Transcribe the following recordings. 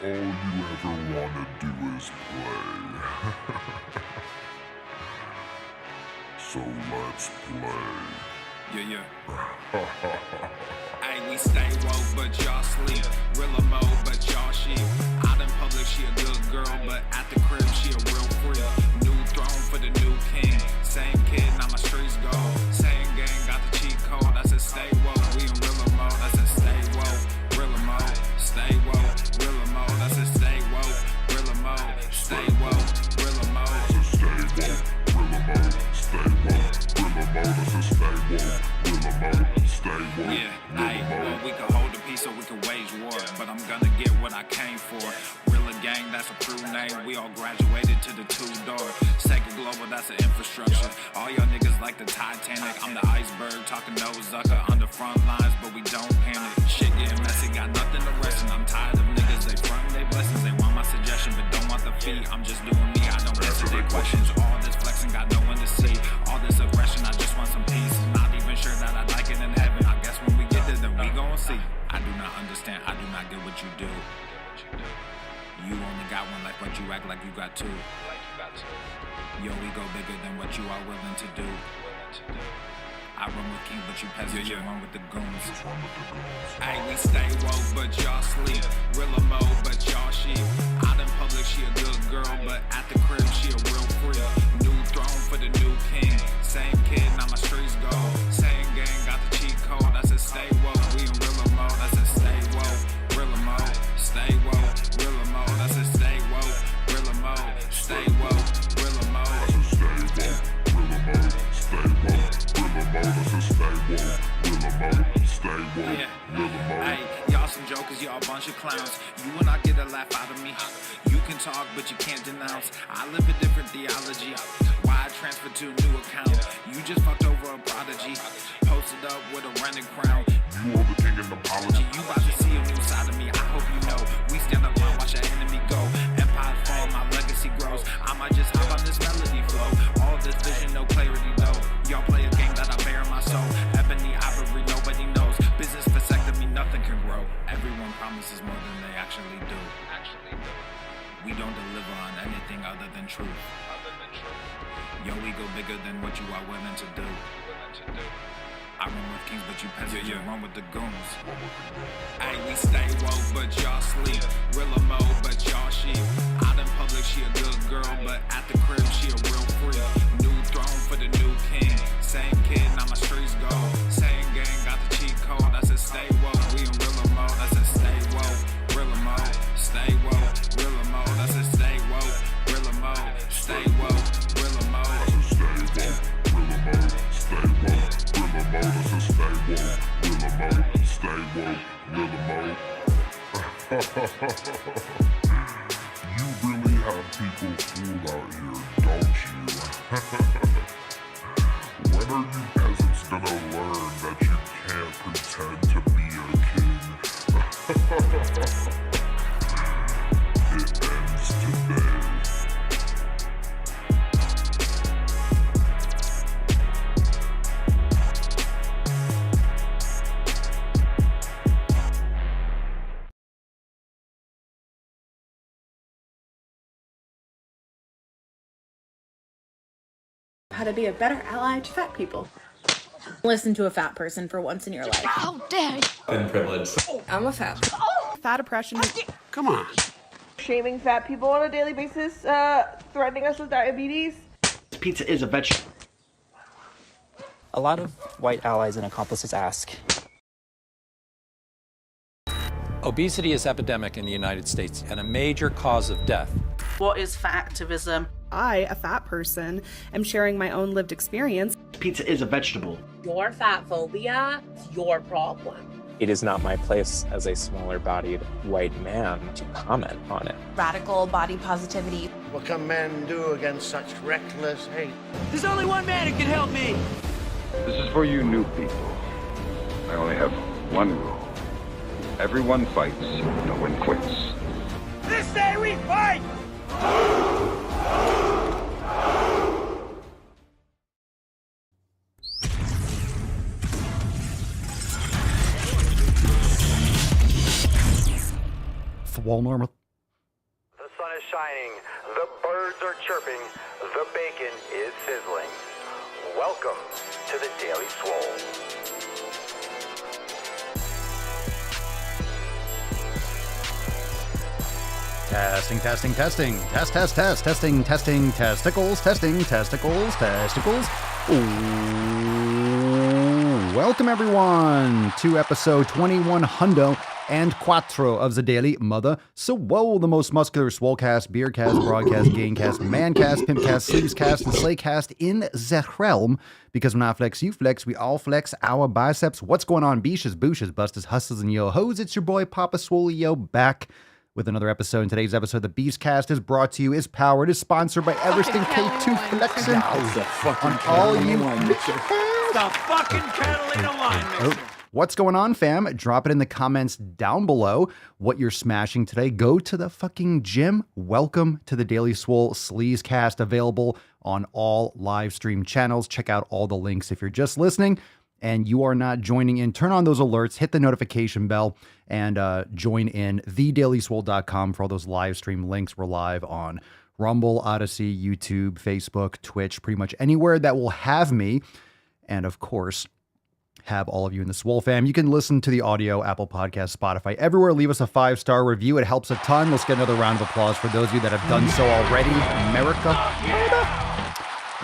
All you ever wanna do is play. So let's play. Yeah. Hey, we stay woke, but y'all sleep. Real emo, but y'all sheep. Out in public, she a good girl, but at the crib, she a real freak. New throne for the new king. Same kid, now my streets go. Same gang, got the cheat code. I said stay woke, we in real emo. I said stay woke, real emo. Stay woke, real emo. I said stay woke, real emo. Stay woke, real emo. I said stay woke, real emo. Stay woke, real emo. I said stay woke, real emo. Stay woke, Yeah, real emo. well, we can hold a peace or we can wage war, but I'm gonna get what I came for. Real gang, that's a crew name. We all graduated to the two-door. Sacred Global, that's an infrastructure. All y'all niggas like the Titanic. I'm the iceberg, talking nose Zucker on the front lines, but we don't panic. Shit getting messy, got nothing to rest, and I'm tired of niggas. They front they blessings, they want my suggestion, but don't want the fee. I'm just doing me, I don't answer their questions. All this flexing, got no one to see. All this aggression, I just want some peace. Not even sure that I like it in heaven. I guess when we get there, then we gon' see. I do not understand, I do not get what you do. You only got one life, but you act like you got two. Yo, we go bigger than what you are willing to do. I run with king, but you peasants, you run with the goons. Hey, we stay woke, but y'all sleep. Real emo, but y'all sheep. Out in public, she a good girl, but at the crib, she a real freak. New throne for the new king. Same kid, now my streets go. Same gang, got the cheat code. I said stay woke, we in real emo. I said stay woke, real emo. Stay woke, real emo. I said stay woke, real emo. Stay woke, real emo. I said stay woke, real emo. Stay woke, real emo. I said stay woke, real emo. Stay woke, real emo. Hey, y'all some jokers, y'all a bunch of clowns. You will not get a laugh out of me. You can talk, but you can't denounce. I live a different theology. Why I transferred to a new account? You just fucked over a prodigy. Posted up with a rented crown. You are the king and apology. You about to see a new side of me. I hope you know. We stand up and watch our enemy go. Empire fall, my legacy grows. I might just hop on this melody flow. All this vision, no clarity though. Y'all play a game that I bear in my soul. Ebony ivory, nobody knows. Business vasectomy, nothing can grow. Everyone promises more than they actually do. We don't deliver on anything other than truth. Yo, we go bigger than what you are willing to do. I run with kings, but you peasants, you run with the goons. Hey, we stay woke, but y'all sleep. Real emo, but y'all sheep. Out in public, she a good girl, but at the crib, she a real freak. New throne for the new king. Same kid, now my streets go. Same gang, got the cheat code. I said stay woke, we in real emo. I said stay woke, real emo. Stay woke, real emo. I said stay woke, real emo. Stay woke, real emo. I said stay woke, real emo. Stay woke, real emo. I said stay woke, real emo. Stay woke, real emo. You really have people fooled out here, don't you? When are you peasants gonna learn that you can't pretend to be a king? It ends today. How to be a better ally to fat people. Listen to a fat person for once in your life. How dare you? Been privileged. I'm a fat. Fat oppression. Come on. Shaming fat people on a daily basis, threatening us with diabetes. Pizza is a vegetable. A lot of white allies and accomplices ask. Obesity is epidemic in the United States and a major cause of death. What is fat activism? I, a fat person, am sharing my own lived experience. Pizza is a vegetable. Your fat phobia is your problem. It is not my place as a smaller-bodied white man to comment on it. Radical body positivity. What can men do against such reckless hate? There's only one man who can help me. This is for you new people. I only have one rule. Everyone fights, no one quits. This day we fight! Swole normal. The sun is shining, the birds are chirping, the bacon is sizzling. Welcome to the Daily Swole. Testing. Testing, testicles. Ooh. Welcome, everyone, to episode 21 hundo and quattro of the Daily Mother Swole, the most muscular swolecast, beercast, broadcast, gaincast, mancast, pimpcast, sleazecast, and slaycast in the realm. Because when I flex, you flex, we all flex our biceps. What's going on, beaches, booshes, busters, hustlers, and yo-hos? It's your boy, Papa Swole, yo, back with another episode. In today's episode, the Beastcast is brought to you, is powered, is sponsored by Everesting K2 Flexin. On all you The fucking Catalina wine mixer. What's going on, fam? Drop it in the comments down below what you're smashing today. Go to the fucking gym. Welcome to the Daily Swole Sleazecast, available on all live stream channels. Check out all the links if you're just listening and you are not joining in. Turn on those alerts, hit the notification bell, and join in thedailyswole.com for all those live stream links. We're live on Rumble, Odyssey, YouTube, Facebook, Twitch, pretty much anywhere that will have me. And of course, have all of you in the SwoleFam. You can listen to the audio, Apple Podcasts, Spotify, everywhere. Leave us a 5-star review. It helps a ton. Let's get another round of applause for those of you that have done so already. America.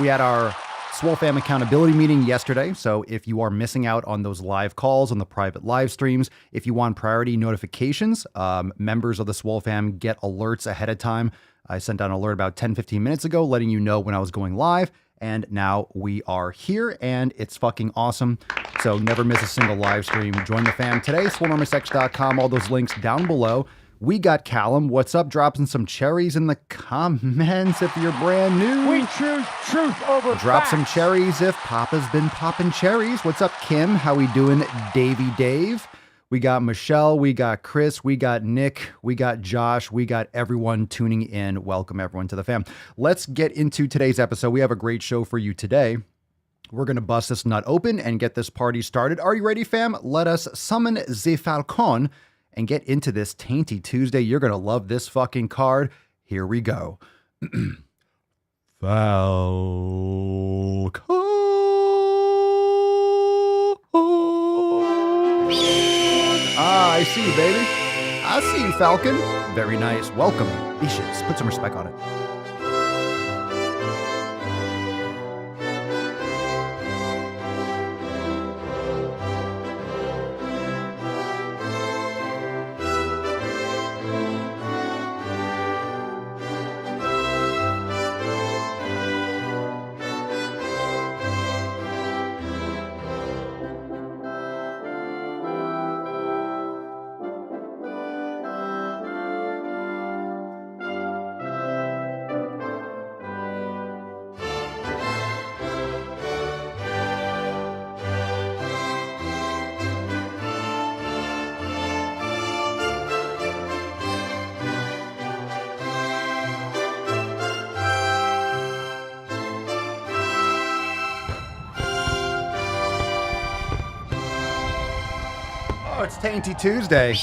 We had our SwoleFam accountability meeting yesterday. So if you are missing out on those live calls, on the private live streams, if you want priority notifications, members of the SwoleFam get alerts ahead of time. I sent out an alert about 10-15 minutes ago, letting you know when I was going live. And now we are here, and it's fucking awesome. So never miss a single live stream. Join the fam today, swolenormousx.com, all those links down below. We got Callum. What's up? Dropping some cherries in the comments if you're brand new. We choose truth over Drop facts. some cherries if Papa's been popping cherries. What's up, Kim? How we doing, Davey Dave? We got Michelle, we got Chris, we got Nick, we got Josh, we got everyone tuning in. Welcome everyone to the fam. Let's get into today's episode. We have a great show for you today. We're going to bust this nut open and get this party started. Are you ready, fam? Let us summon the Falcon and get into this Tainty Tuesday. You're going to love this fucking card. Here we go. Falcon. Ah, I see you, baby. I see you, Falcon. Very nice. Welcome. Ishes. Put some respect on it. It's Tainty Tuesday.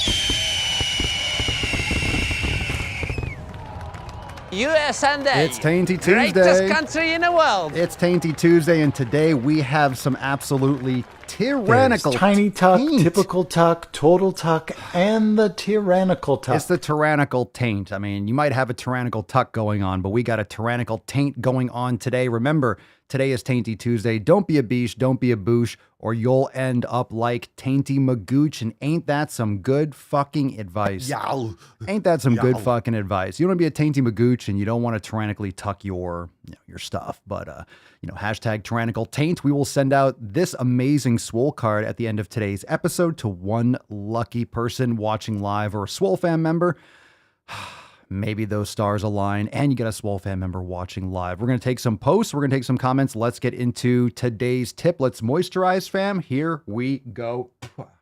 USA. It's Tainty Tuesday. Greatest country in the world. It's Tainty Tuesday, and today we have some absolutely tyrannical tiny tuck, taint. typical tuck, total tuck, and the tyrannical tuck. It's the tyrannical taint. I mean, you might have a tyrannical tuck going on, but we got a tyrannical taint going on today. Remember, today is Tainty Tuesday. Don't be a beesh, don't be a boosh, or you'll end up like Tainty Magooch. And ain't that some good fucking advice? Yow. Ain't that some good Yow. fucking advice? You don't want to be a Tainty Magooch and you don't want to tyrannically tuck your stuff. But, hashtag tyrannical taint. We will send out this amazing Swole card at the end of today's episode to one lucky person watching live or a SwoleFam member. Maybe those stars align and you get a SwoleFam member watching live. We're going to take some posts. We're going to take some comments. Let's get into today's tip. Let's moisturize, fam. Here we go.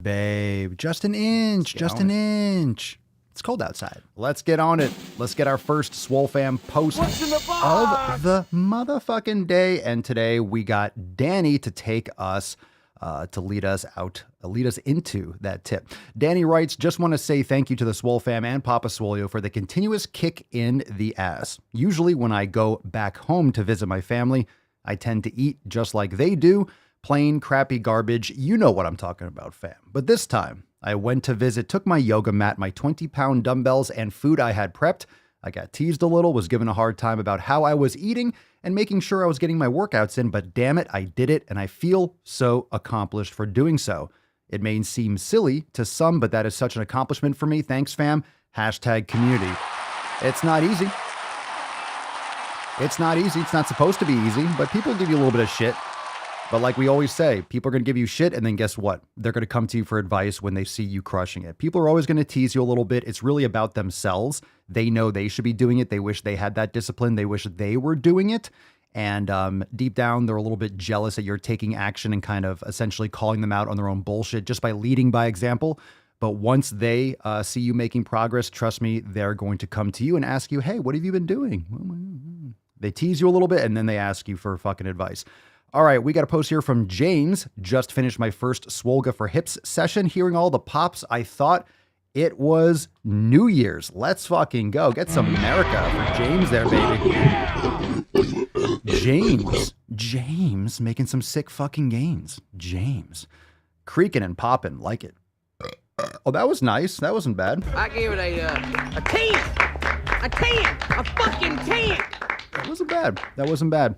Babe, just an inch, just an inch. It's cold outside. Let's get on it. Let's get our first SwoleFam post of the motherfucking day. And today we got Danny to take us to lead us into that tip. Danny writes, just want to say thank you to the SwoleFam and Papa Swolio for the continuous kick in the ass. Usually when I go back home to visit my family, I tend to eat just like they do, plain crappy garbage. You know what I'm talking about, fam. But this time I went to visit, took my yoga mat, my 20-pound dumbbells, and food I had prepped. I got teased a little, was given a hard time about how I was eating and making sure I was getting my workouts in, but damn it, I did it, and I feel so accomplished for doing so. It may seem silly to some, but that is such an accomplishment for me. Thanks, fam. #community. It's not easy. It's not easy. It's not supposed to be easy, but people give you a little bit of shit. But like we always say, people are going to give you shit, and then guess what? They're going to come to you for advice when they see you crushing it. People are always going to tease you a little bit. It's really about themselves. They know they should be doing it. They wish they had that discipline. They wish they were doing it. And deep down, they're a little bit jealous that you're taking action and kind of essentially calling them out on their own bullshit just by leading by example. But once they see you making progress, trust me, they're going to come to you and ask you, hey, what have you been doing? They tease you a little bit, and then they ask you for fucking advice. All right, we got a post here from James. Just finished my first Swolga for Hips session. Hearing all the pops, I thought it was New Year's. Let's fucking go. Get some America for James there, baby. James making some sick fucking gains. James. Creaking and popping, like it. Oh, that was nice. That wasn't bad. I gave it a 10. A 10. A fucking 10. That wasn't bad. That wasn't bad.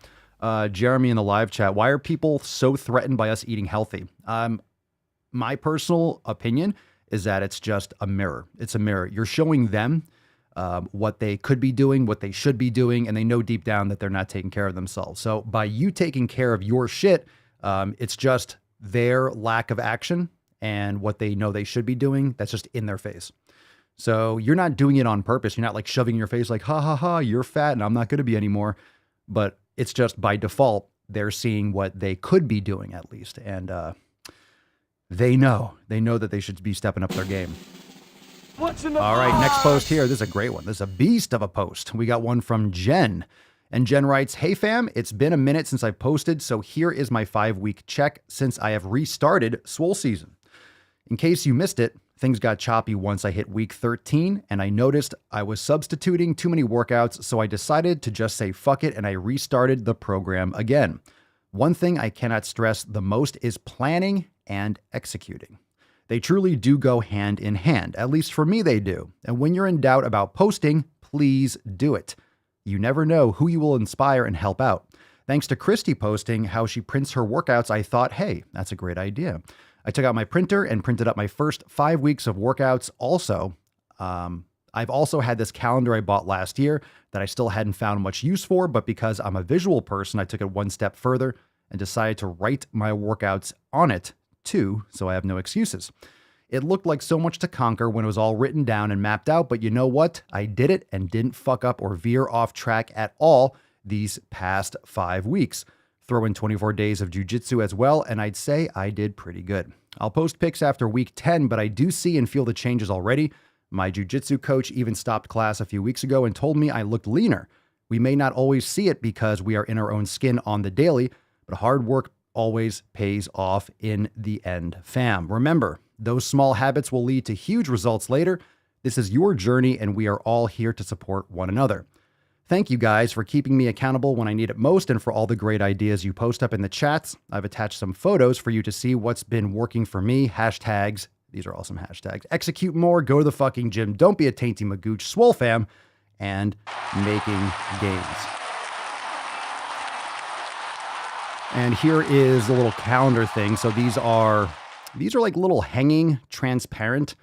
Jeremy in the live chat, why are people so threatened by us eating healthy? My personal opinion is that it's just a mirror. It's a mirror. You're showing them what they could be doing, what they should be doing, and they know deep down that they're not taking care of themselves. So by you taking care of your shit, it's just their lack of action and what they know they should be doing. That's just in their face. So you're not doing it on purpose. You're not like shoving in your face like, ha, ha, ha, you're fat and I'm not going to be anymore. But it's just by default, they're seeing what they could be doing at least. And they know that they should be stepping up their game. What's in the All right, next post here. This is a great one. This is a beast of a post. We got one from Jen. And Jen writes, hey fam, it's been a minute since I've posted, so here is my 5-week check since I have restarted Swole season. In case you missed it, things got choppy once I hit week 13, and I noticed I was substituting too many workouts, so I decided to just say fuck it, and I restarted the program again. One thing I cannot stress the most is planning and executing. They truly do go hand in hand, at least for me they do. And when you're in doubt about posting, please do it. You never know who you will inspire and help out. Thanks to Christy posting how she prints her workouts, I thought, hey, that's a great idea. I took out my printer and printed up my first 5 weeks of workouts. Also, I've also had this calendar I bought last year that I still hadn't found much use for, but because I'm a visual person, I took it one step further and decided to write my workouts on it too, so I have no excuses. It looked like so much to conquer when it was all written down and mapped out, but you know what? I did it and didn't fuck up or veer off track at all these past 5 weeks. Throw in 24 days of jujitsu as well, and I'd say I did pretty good. I'll post pics after week 10, but I do see and feel the changes already. My jujitsu coach even stopped class a few weeks ago and told me I looked leaner. We may not always see it because we are in our own skin on the daily, but hard work always pays off in the end, fam. Remember, those small habits will lead to huge results later. This is your journey, and we are all here to support one another. Thank you guys for keeping me accountable when I need it most and for all the great ideas you post up in the chats. I've attached some photos for you to see what's been working for me. Hashtags. These are awesome hashtags. Execute more. Go to the fucking gym. Don't be a tainty magooch. SwoleFam. And making gains. And here is the little calendar thing. So these are like little hanging, transparent,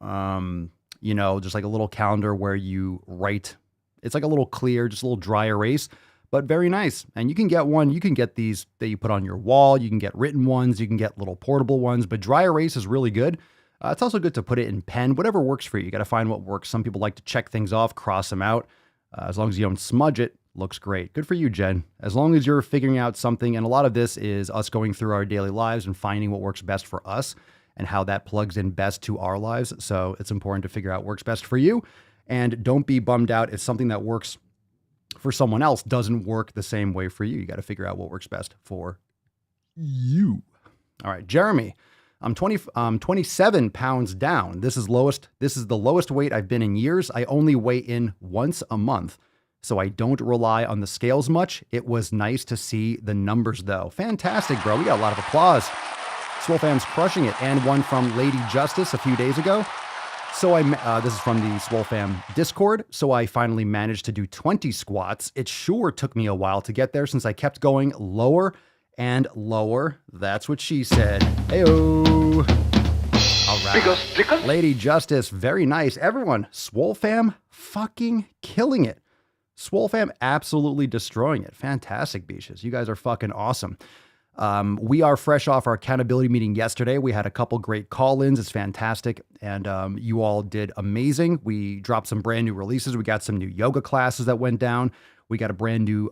just like a little calendar where you write. It's like a little clear, just a little dry erase, but very nice. And you can get one. You can get these that you put on your wall. You can get written ones. You can get little portable ones, but dry erase is really good. It's also good to put it in pen, whatever works for you. You got to find what works. Some people like to check things off, cross them out. As long as you don't smudge it, looks great. Good for you, Jen. As long as you're figuring out something, and a lot of this is us going through our daily lives and finding what works best for us and how that plugs in best to our lives. So it's important to figure out what works best for you. And don't be bummed out if something that works for someone else doesn't work the same way for you. You got to figure out what works best for you. All right, Jeremy, I'm 27 pounds down. This is the lowest weight I've been in years. I only weigh in once a month, so I don't rely on the scales much. It was nice to see the numbers though. Fantastic, bro. We got a lot of applause. SwoleFam's crushing it. And one from Lady Justice a few days ago. So this is from the SwoleFam Discord. So I finally managed to do 20 squats. It sure took me a while to get there since I kept going lower and lower. That's what she said. Heyo. All right. Lady Justice, very nice. Everyone, SwoleFam fucking killing it. SwoleFam absolutely destroying it. Fantastic, beaches. You guys are fucking awesome. We are fresh off our accountability meeting yesterday. We had a couple great call-ins. It's fantastic. And you all did amazing. We dropped some brand new releases. We got some new yoga classes that went down. We got a brand new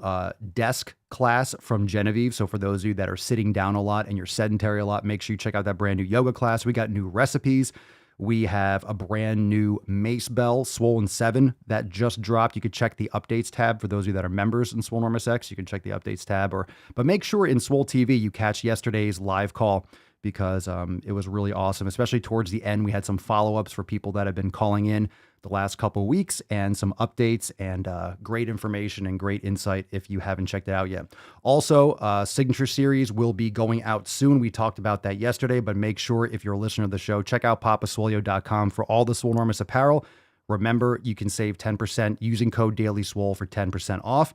desk class from Genevieve. So for those of you that are sitting down a lot and you're sedentary a lot, make sure you check out that brand new yoga class. We got new recipes. We have a brand new Mace Bell Swollen 7 that just dropped. You could check the updates tab for those of you that are members in Swole Enormous X. You can check the updates tab, but make sure in Swole TV you catch yesterday's live call because it was really awesome. Especially towards the end, we had some follow-ups for people that have been calling in the last couple of weeks and some updates and great information and great insight if you haven't checked it out yet. Also, Signature Series will be going out soon. We talked about that yesterday, but make sure if you're a listener to the show, check out papaswolio.com for all the Swole Enormous apparel. Remember, you can save 10% using code DailySwole for 10% off.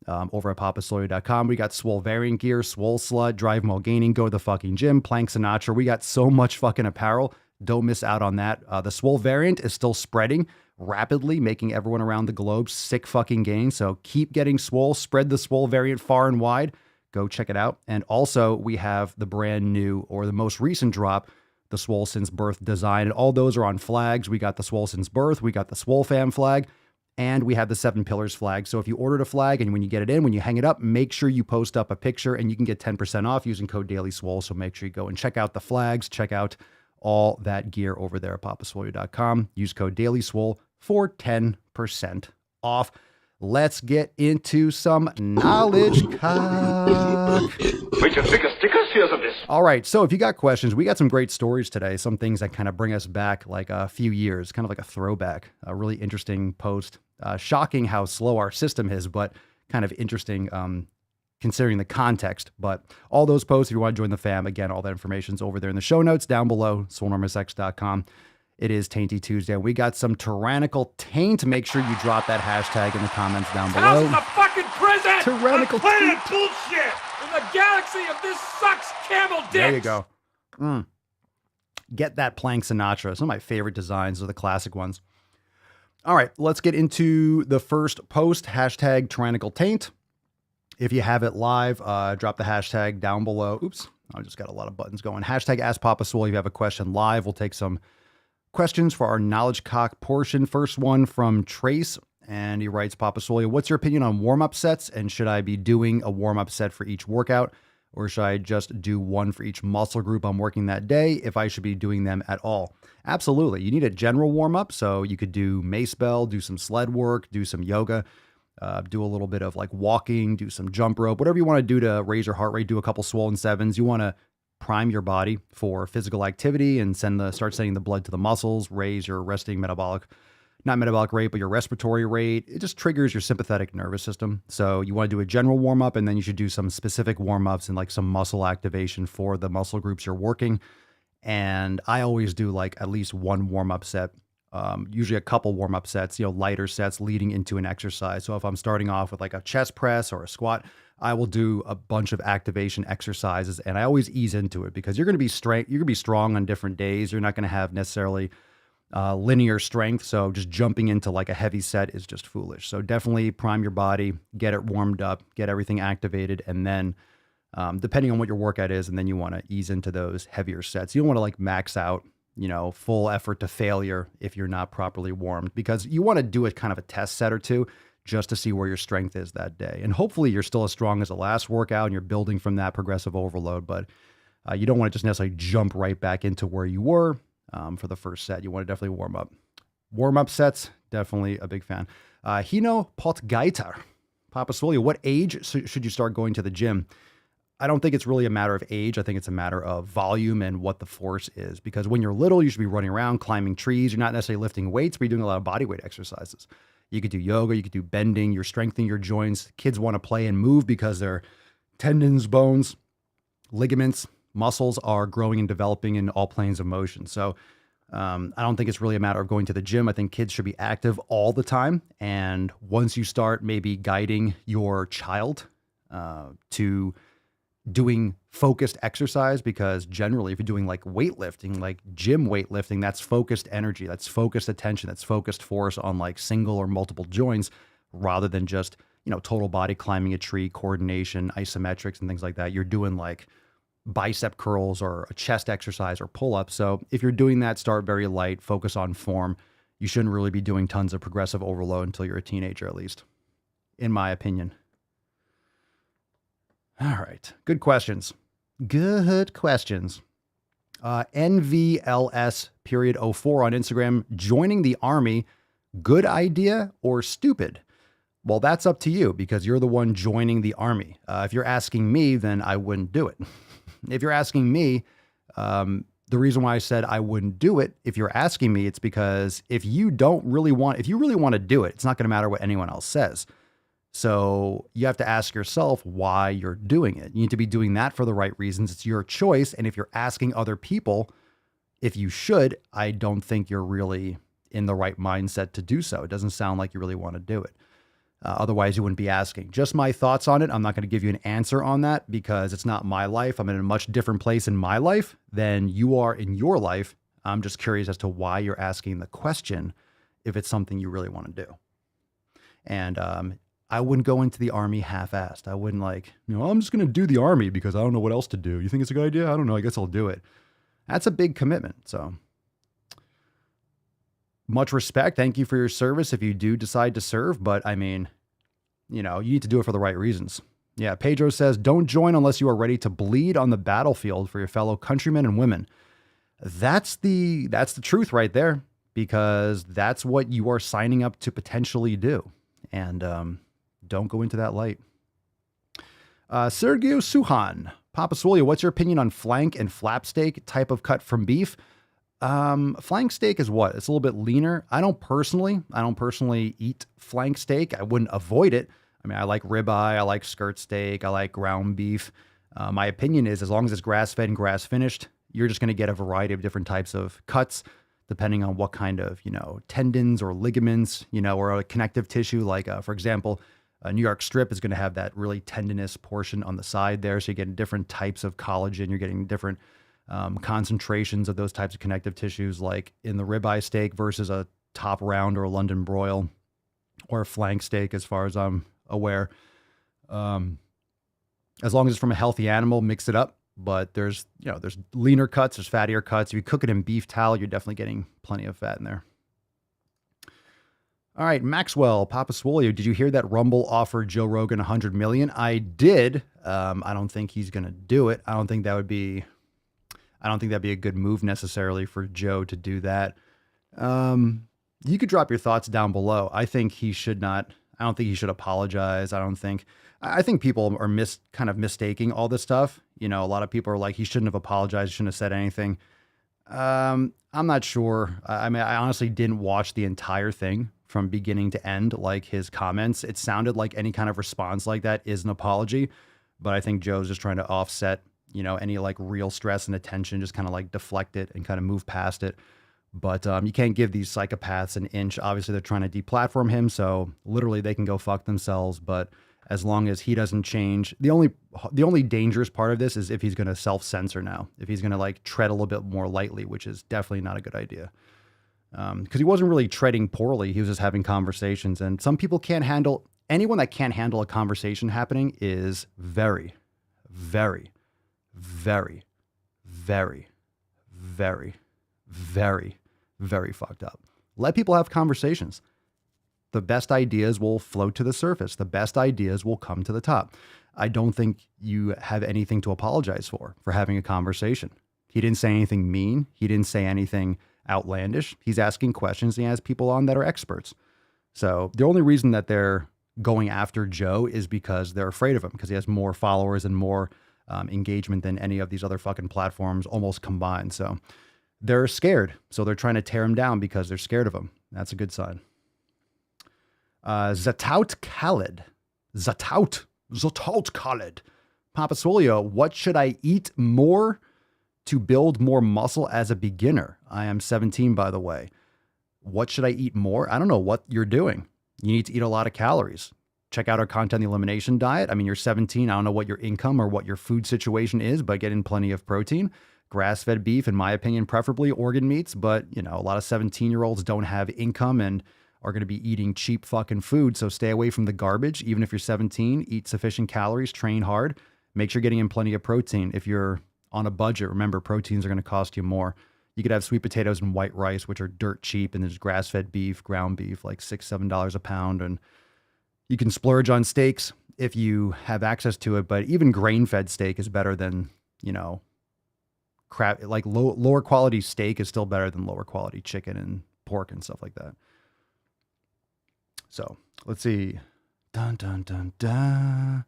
Over at papaswolio.com. We got Swole variant gear, Swole slut, drive while gaining, go to the fucking gym, Plank Sinatra. We got so much fucking apparel. Don't miss out on that. The Swole variant is still spreading rapidly, making everyone around the globe sick fucking gain. So keep getting Swole. Spread the Swole variant far and wide. Go check it out. And also, we have the brand new or the most recent drop, the Swole Since Birth design. And all those are on flags. We got the Swole Since Birth. We got the SwoleFam flag. And we have the 7 Pillars flag. So if you ordered a flag and when you get it in, when you hang it up, make sure you post up a picture and you can get 10% off using code DailySwole. So make sure you go and check out the flags. Check out all that gear over there at papaswolio.com. Use code DailySwole for 10% off. Let's get into some knowledge cock. All right, so if you got questions, we got some great stories today. Some things that kind of bring us back like a few years, kind of like a throwback. A really interesting post. Shocking how slow our system is, but kind of interesting considering the context. But all those posts, if you want to join the fam, again, all that information's over there in the show notes down below, SwoleEnormousX.com. It is Tainty Tuesday. We got some tyrannical taint. Make sure you drop that hashtag in the comments down below. How's the fucking prison? Tyrannical planet bullshit. In the galaxy of this sucks camel dicks. There you go. Get that Plank Sinatra. Some of my favorite designs are the classic ones. All right, let's get into the first post. Hashtag tyrannical taint. If you have it live, drop the hashtag down below. Oops, I just got a lot of buttons going. Hashtag Ask Papa Swole. If you have a question live, we'll take some questions for our knowledge cock portion. First one from Trace, and he writes, Papa Swole, what's your opinion on warm-up sets, and should I be doing a warm-up set for each workout, or should I just do one for each muscle group I'm working that day, if I should be doing them at all? Absolutely. You need a general warm-up, so you could do mace bell, do some sled work, do some yoga, do a little bit of like walking, do some jump rope, whatever you want to do to raise your heart rate, do a couple swollen 7s. You want to prime your body for physical activity and start sending the blood to the muscles, raise your resting not metabolic rate, but your respiratory rate. It just triggers your sympathetic nervous system. So you want to do a general warm up, and then you should do some specific warm ups and like some muscle activation for the muscle groups you're working. And I always do like at least one warm up set, usually a couple warm up sets, lighter sets leading into an exercise. So if I'm starting off with like a chest press or a squat, I will do a bunch of activation exercises, and I always ease into it because you're going to be strong on different days. You're not going to have necessarily linear strength. So just jumping into like a heavy set is just foolish. So definitely prime your body, get it warmed up, get everything activated. And then depending on what your workout is, and then you want to ease into those heavier sets. You don't want to like max out, full effort to failure if you're not properly warmed, because you want to do it kind of a test set or two just to see where your strength is that day. And hopefully you're still as strong as the last workout and you're building from that progressive overload, but you don't want to just necessarily jump right back into where you were for the first set. You want to definitely warm up. Warm-up sets, definitely a big fan. Hino Potgaitar. Papa Swole, what age should you start going to the gym? I don't think it's really a matter of age. I think it's a matter of volume and what the force is. Because when you're little, you should be running around, climbing trees. You're not necessarily lifting weights, but you're doing a lot of body weight exercises. You could do yoga, you could do bending, you're strengthening your joints. Kids want to play and move because their tendons, bones, ligaments, muscles are growing and developing in all planes of motion. So I don't think it's really a matter of going to the gym. I think kids should be active all the time. And once you start maybe guiding your child to doing focused exercise, because generally if you're doing like weightlifting, like gym weightlifting, that's focused energy, that's focused attention, that's focused force on like single or multiple joints rather than just, total body climbing a tree, coordination, isometrics and things like that. You're doing like bicep curls or a chest exercise or pull-ups. So if you're doing that, start very light, focus on form. You shouldn't really be doing tons of progressive overload until you're a teenager, at least, in my opinion. All right. Good questions. Good questions. NVLS period 04 on Instagram. Joining the army, good idea or stupid? Well, that's up to you because you're the one joining the army. If you're asking me, then I wouldn't do it. If you're asking me, the reason why I said I wouldn't do it, if you're asking me, it's because if you really want to do it, it's not going to matter what anyone else says. So you have to ask yourself why you're doing it. You need to be doing that for the right reasons. It's your choice. And if you're asking other people if you should, I don't think you're really in the right mindset to do so. It doesn't sound like you really want to do it. Otherwise, you wouldn't be asking. Just my thoughts on it. I'm not going to give you an answer on that because it's not my life. I'm in a much different place in my life than you are in your life. I'm just curious as to why you're asking the question if it's something you really want to do. And I wouldn't go into the army half-assed. I wouldn't I'm just going to do the army because I don't know what else to do. You think it's a good idea? I don't know. I guess I'll do it. That's a big commitment. So much respect. Thank you for your service if you do decide to serve. But I mean, you need to do it for the right reasons. Yeah. Pedro says, don't join unless you are ready to bleed on the battlefield for your fellow countrymen and women. That's the truth right there, because that's what you are signing up to potentially do. And, don't go into that light. Sergio Suhan, Papa Swole, what's your opinion on flank and flap steak type of cut from beef? Flank steak is what? It's a little bit leaner. I don't personally eat flank steak. I wouldn't avoid it. I mean, I like ribeye, I like skirt steak, I like ground beef. My opinion is as long as it's grass-fed and grass-finished, you're just going to get a variety of different types of cuts, depending on what kind of, tendons or ligaments, or a connective tissue. Like, for example, a New York strip is going to have that really tendinous portion on the side there. So you're getting different types of collagen. You're getting different concentrations of those types of connective tissues, like in the ribeye steak versus a top round or a London broil or a flank steak, as far as I'm aware. As long as it's from a healthy animal, mix it up. But there's leaner cuts, there's fattier cuts. If you cook it in beef tallow, you're definitely getting plenty of fat in there. All right, Maxwell, Papa Swole, did you hear that Rumble offered Joe Rogan $100 million? I did. I don't think he's going to do it. I don't think that'd be a good move necessarily for Joe to do that. You could drop your thoughts down below. I think he should not. I don't think he should apologize. I think people are kind of mistaking all this stuff. A lot of people are like, he shouldn't have apologized, shouldn't have said anything. I'm not sure. I mean, I honestly didn't watch the entire thing from beginning to end, like his comments. It sounded like any kind of response like that is an apology, but I think Joe's just trying to offset, any like real stress and attention, just kind of like deflect it and kind of move past it. But you can't give these psychopaths an inch. Obviously, they're trying to deplatform him, so literally they can go fuck themselves. But as long as he doesn't change, the only dangerous part of this is if he's going to self-censor now, if he's going to like tread a little bit more lightly, which is definitely not a good idea. Because he wasn't really treading poorly. He was just having conversations, and some people anyone that can't handle a conversation happening is very, very, very, very, very, very, very fucked up. Let people have conversations. The best ideas will float to the surface. The best ideas will come to the top. I don't think you have anything to apologize for having a conversation. He didn't say anything mean. He didn't say anything outlandish. He's asking questions and he has people on that are experts. So the only reason that they're going after Joe is because they're afraid of him, because he has more followers and more engagement than any of these other fucking platforms almost combined. So they're scared. So they're trying to tear him down because they're scared of him. That's a good sign. Zataut Khaled. Zataut Khaled. Papa Swolio, what should I eat more to build more muscle as a beginner? I am 17, by the way. What should I eat more? I don't know what you're doing. You need to eat a lot of calories. Check out our content elimination diet. I mean, you're 17. I don't know what your income or what your food situation is, but get in plenty of protein. Grass-fed beef, in my opinion, preferably organ meats. But, you know, a lot of 17-year-olds don't have income and are going to be eating cheap fucking food. So stay away from the garbage. Even if you're 17, eat sufficient calories, train hard. Make sure you're getting in plenty of protein. If you're on a budget, remember, proteins are going to cost you more. You could have sweet potatoes and white rice, which are dirt cheap. And there's grass-fed beef, ground beef, like $6, $7 a pound. And you can splurge on steaks if you have access to it. But even grain-fed steak is better than, you know, crap. Like lower quality steak is still better than lower quality chicken and pork and stuff like that. So let's see. Dun, dun, dun, dun.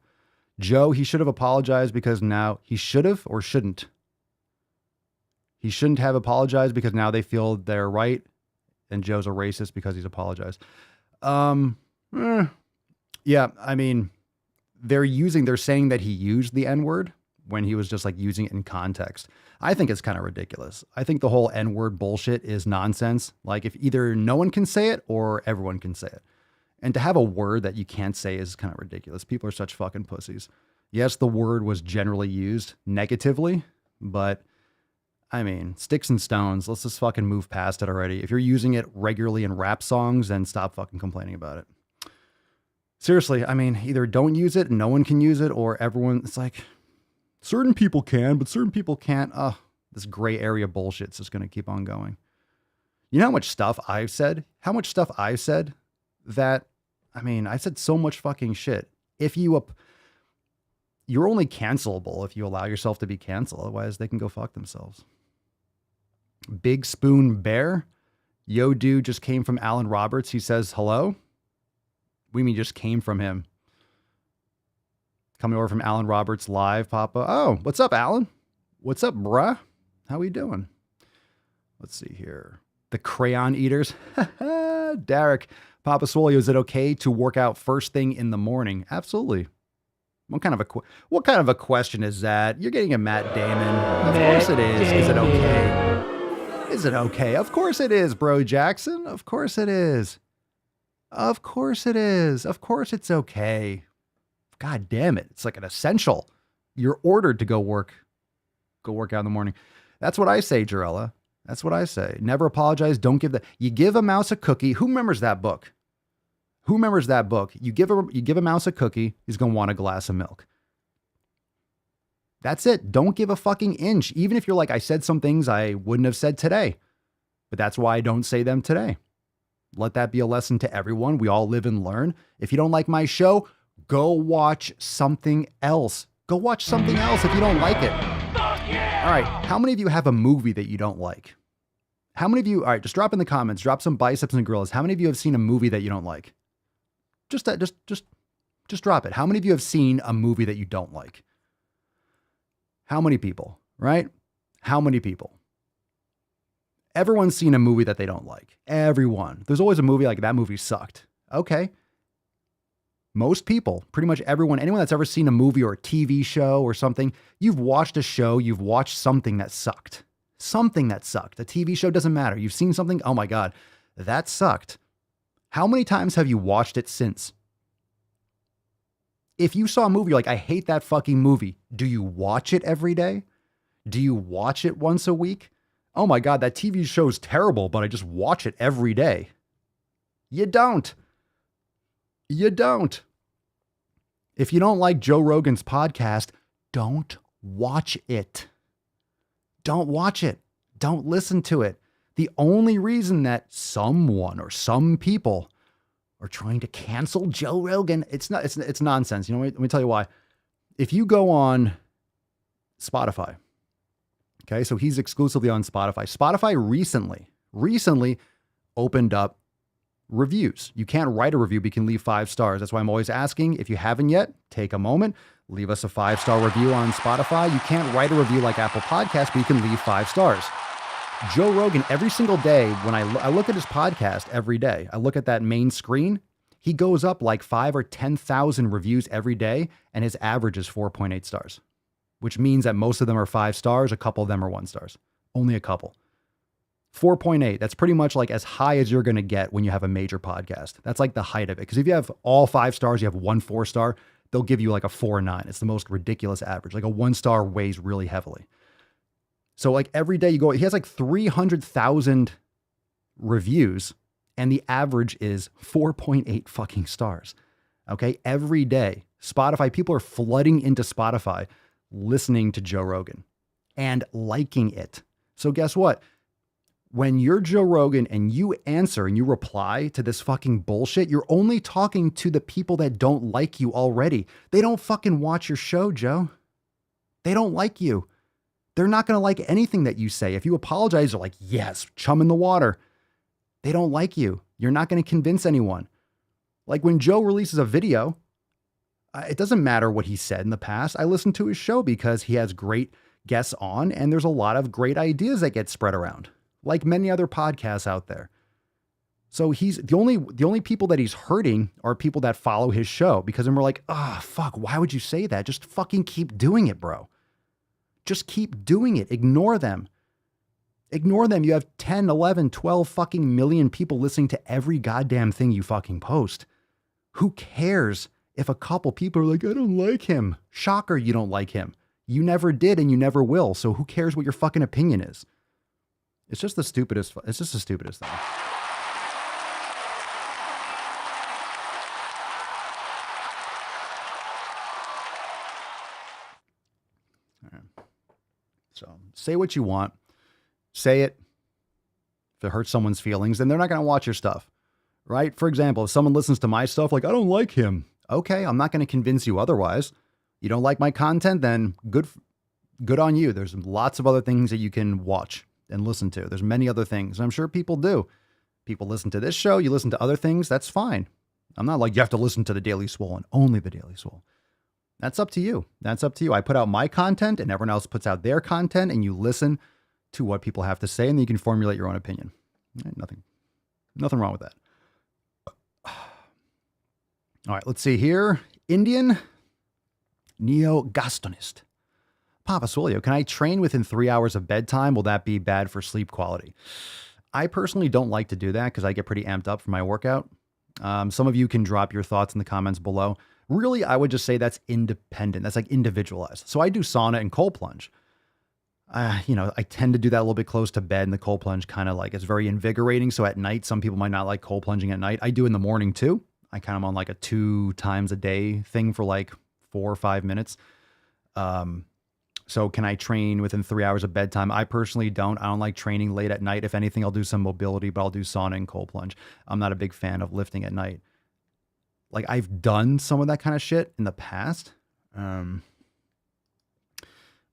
Joe, he should have apologized because now he should have or shouldn't. He shouldn't have apologized because now they feel they're right. And Joe's a racist because he's apologized. Yeah, I mean, they're saying that he used the N-word when he was just like using it in context. I think it's kind of ridiculous. I think the whole N-word bullshit is nonsense. Like if either no one can say it or everyone can say it. And to have a word that you can't say is kind of ridiculous. People are such fucking pussies. Yes, the word was generally used negatively, but I mean, sticks and stones. Let's just fucking move past it already. If you're using it regularly in rap songs, then stop fucking complaining about it. Seriously, I mean, either don't use it and no one can use it, or everyone, it's like, certain people can, but certain people can't. This gray area bullshit's just going to keep on going. You know how much stuff I've said? That, I mean, I said so much fucking shit. If you're only cancelable if you allow yourself to be canceled. Otherwise, they can go fuck themselves. Big Spoon Bear. Yo, dude just came from Alan Roberts. He says, hello. We mean just came from him. Coming over from Alan Roberts live, Papa. Oh, what's up, Alan? What's up, bruh? How we doing? Let's see here. The Crayon Eaters. Derek. Papa Swolio, is it okay to work out first thing in the morning? Absolutely. What kind of a question is that? You're getting a Matt Damon. Of course it is. Is it okay? Is it okay? Of course it is, bro Jackson. Of course it is. Of course it is. Of course it's okay. God damn it. It's like an essential. You're ordered to go work out in the morning. That's what I say, Jarella. That's what I say. Never apologize. Don't give you give a mouse a cookie. Who remembers that book? Who remembers that book? You give a mouse a cookie, he's going to want a glass of milk. That's it. Don't give a fucking inch. Even if you're like, I said some things I wouldn't have said today, but that's why I don't say them today. Let that be a lesson to everyone. We all live and learn. If you don't like my show, go watch something else. Go watch something else if you don't like it. All right. How many of you have a movie that you don't like? How many of you, all right, just drop in the comments, drop some biceps and gorillas. How many of you have seen a movie that you don't like? Just drop it. How many of you have seen a movie that you don't like? How many people, right? How many people? Everyone's seen a movie that they don't like. Everyone. There's always a movie like that movie sucked. Okay. Most people, pretty much everyone, anyone that's ever seen a movie or a TV show or something, you've watched a show, you've watched something that sucked. Something that sucked. A TV show doesn't matter. You've seen something, oh my God, that sucked. How many times have you watched it since? If you saw a movie, you're like, I hate that fucking movie. Do you watch it every day? Do you watch it once a week? Oh my God, that TV show's terrible, but I just watch it every day. You don't. You don't. If you don't like Joe Rogan's podcast, don't watch it. Don't watch it. Don't listen to it. The only reason that someone or some people are trying to cancel Joe Rogan, it's nonsense. You know, let me tell you why. If you go on Spotify, okay, so he's exclusively on Spotify. Spotify recently opened up reviews. You can't write a review, but you can leave 5 stars. That's why I'm always asking, if you haven't yet, take a moment, Leave us a 5-star review on Spotify. You can't write a review like Apple Podcasts, but you can leave 5 stars. Joe Rogan, every single day, when I look at his podcast every day, I look at that main screen, he goes up like 5 or 10,000 reviews every day, and his average is 4.8 stars, which means that most of them are 5 stars, a couple of them are 1 stars. Only a couple. 4.8, that's pretty much like as high as you're going to get when you have a major podcast. That's like the height of it. Because if you have all 5 stars, you have 1 4-star, they'll give you like a 4.9. It's the most ridiculous average. Like a 1-star weighs really heavily. So like every day you go, he has like 300,000 reviews and the average is 4.8 fucking stars. Okay. Every day, Spotify, people are flooding into Spotify, listening to Joe Rogan and liking it. So guess what? When you're Joe Rogan and you answer and you reply to this fucking bullshit, you're only talking to the people that don't like you already. They don't fucking watch your show, Joe. They don't like you. They're not going to like anything that you say. If you apologize, they're like, yes, chum in the water. They don't like you. You're not going to convince anyone. Like when Joe releases a video, it doesn't matter what he said in the past. I listen to his show because he has great guests on and there's a lot of great ideas that get spread around, like many other podcasts out there. So he's the only people that he's hurting are people that follow his show because then we're like, fuck, why would you say that? Just fucking keep doing it, bro. Just keep doing it. Ignore them. Ignore them. You have 10, 11, 12 fucking million people listening to every goddamn thing you fucking post. Who cares if a couple people are like, I don't like him. Shocker, you don't like him. You never did and you never will. So who cares what your fucking opinion is? It's just the stupidest thing. So say what you want, say it. If it hurts someone's feelings, then they're not going to watch your stuff, right? For example, if someone listens to my stuff, like, I don't like him. Okay. I'm not going to convince you otherwise. You don't like my content, then good on you. There's lots of other things that you can watch and listen to. There's many other things. I'm sure people do. People listen to this show. You listen to other things. That's fine. I'm not like, you have to listen to the Daily Swole and only the Daily Swole. That's up to you. That's up to you. I put out my content and everyone else puts out their content and you listen to what people have to say and then you can formulate your own opinion. Nothing wrong with that. All right, let's see here. Indian neo-gastonist. Papa Swolio, can I train within 3 hours of bedtime? Will that be bad for sleep quality? I personally don't like to do that because I get pretty amped up for my workout. Some of you can drop your thoughts in the comments below. Really, I would just say that's independent. That's like individualized. So I do sauna and cold plunge. I tend to do that a little bit close to bed and the cold plunge kind of like, it's very invigorating. So at night, some people might not like cold plunging at night. I do in the morning too. I kind of on like a 2 times a day thing for like 4 or 5 minutes. So can I train within 3 hours of bedtime? I personally don't. I don't like training late at night. If anything, I'll do some mobility, but I'll do sauna and cold plunge. I'm not a big fan of lifting at night. Like I've done some of that kind of shit in the past.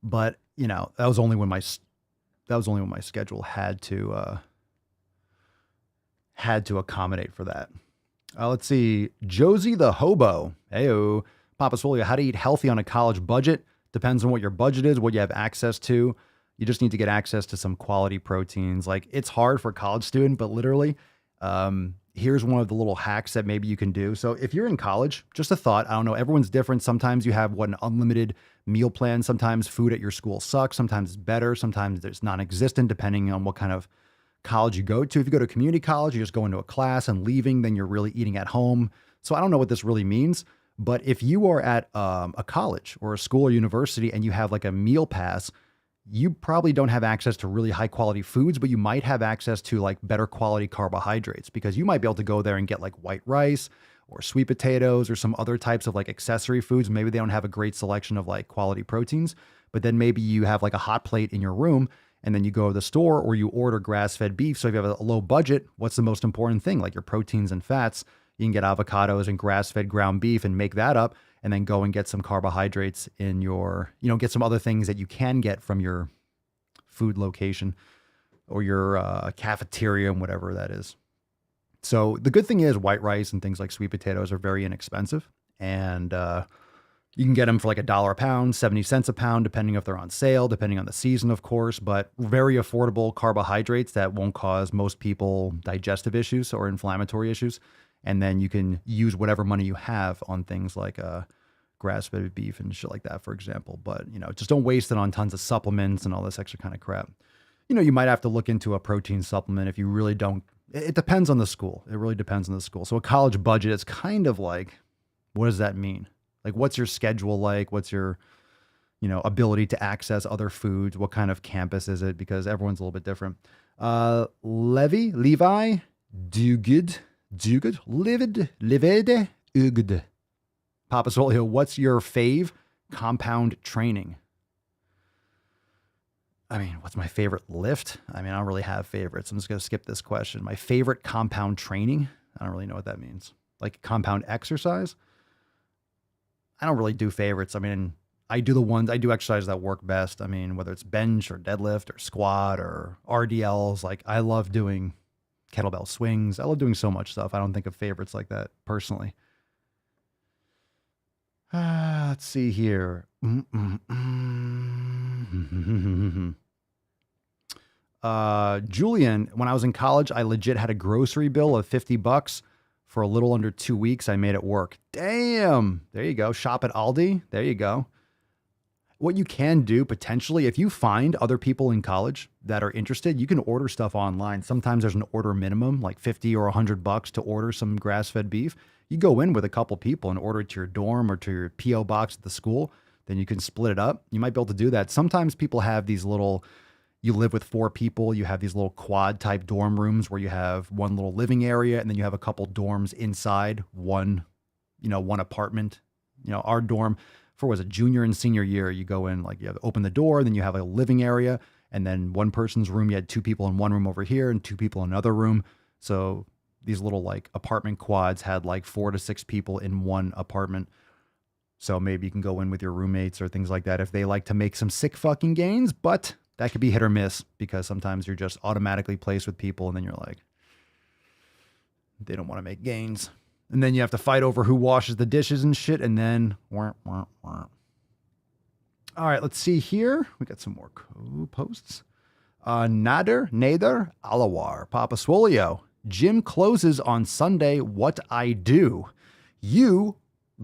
But that was only when my schedule had to accommodate for that. Let's see. Josie the Hobo. Heyo. Papa Swolio, how to eat healthy on a college budget. Depends on what your budget is, what you have access to. You just need to get access to some quality proteins. Like it's hard for a college student, but literally, here's one of the little hacks that maybe you can do. So if you're in college, just a thought, I don't know, everyone's different. Sometimes you have an unlimited meal plan. Sometimes food at your school sucks. Sometimes it's better. Sometimes it's non-existent depending on what kind of college you go to. If you go to community college, you just go into a class and leaving, then you're really eating at home. So I don't know what this really means, but if you are at a college or a school or university and you have like a meal pass, you probably don't have access to really high quality foods, but you might have access to like better quality carbohydrates because you might be able to go there and get like white rice or sweet potatoes or some other types of like accessory foods. Maybe they don't have a great selection of like quality proteins, but then maybe you have like a hot plate in your room and then you go to the store or you order grass-fed beef. So if you have a low budget, what's the most important thing? Like your proteins and fats. You can get avocados and grass-fed ground beef and make that up and then go and get some carbohydrates in your, get some other things that you can get from your food location or your cafeteria and whatever that is. So the good thing is white rice and things like sweet potatoes are very inexpensive. And, You can get them for like $1 a pound, 70 cents a pound, depending if they're on sale, depending on the season, of course, but very affordable carbohydrates that won't cause most people digestive issues or inflammatory issues. And then you can use whatever money you have on things like grass-fed beef and shit like that, for example. But, just don't waste it on tons of supplements and all this extra kind of crap. You might have to look into a protein supplement if you really don't. It depends on the school. It really depends on the school. So a college budget is kind of like, what does that mean? Like, what's your schedule like? What's your, ability to access other foods? What kind of campus is it? Because everyone's a little bit different. Levi, Dugid, Livid, Ugd. Papa Swole, what's your fave compound training? I mean, what's my favorite lift? I mean, I don't really have favorites. I'm just going to skip this question. My favorite compound training? I don't really know what that means. Like compound exercise? I don't really do favorites. I mean, I do exercises that work best. I mean, whether it's bench or deadlift or squat or RDLs, like I love doing kettlebell swings. I love doing so much stuff. I don't think of favorites like that personally. Let's see here. Julian, when I was in college, I legit had a grocery bill of $50 for a little under 2 weeks. I made it work. Damn. There you go. Shop at Aldi. There you go. What you can do potentially, if you find other people in college that are interested, you can order stuff online. Sometimes there's an order minimum, like $50 or $100 to order some grass-fed beef. You go in with a couple people and order it to your dorm or to your PO box at the school. Then you can split it up. You might be able to do that. Sometimes people have these little, you live with 4 people, you have these little quad type dorm rooms where you have one little living area and then you have a couple dorms inside one apartment. Our dorm for was a junior and senior year, you go in, like you have open the door, then you have a living area, and then one person's room, you had 2 people in one room over here and 2 people in another room. So these little like apartment quads had like 4 to 6 people in one apartment. So maybe you can go in with your roommates or things like that if they like to make some sick fucking gains, but that could be hit or miss because sometimes you're just automatically placed with people and then you're like, they don't want to make gains. And then you have to fight over who washes the dishes and shit. And then, all right, let's see here. We got some more posts. Nader Alawar, Papa Swolio. Gym closes on Sunday. What I do? You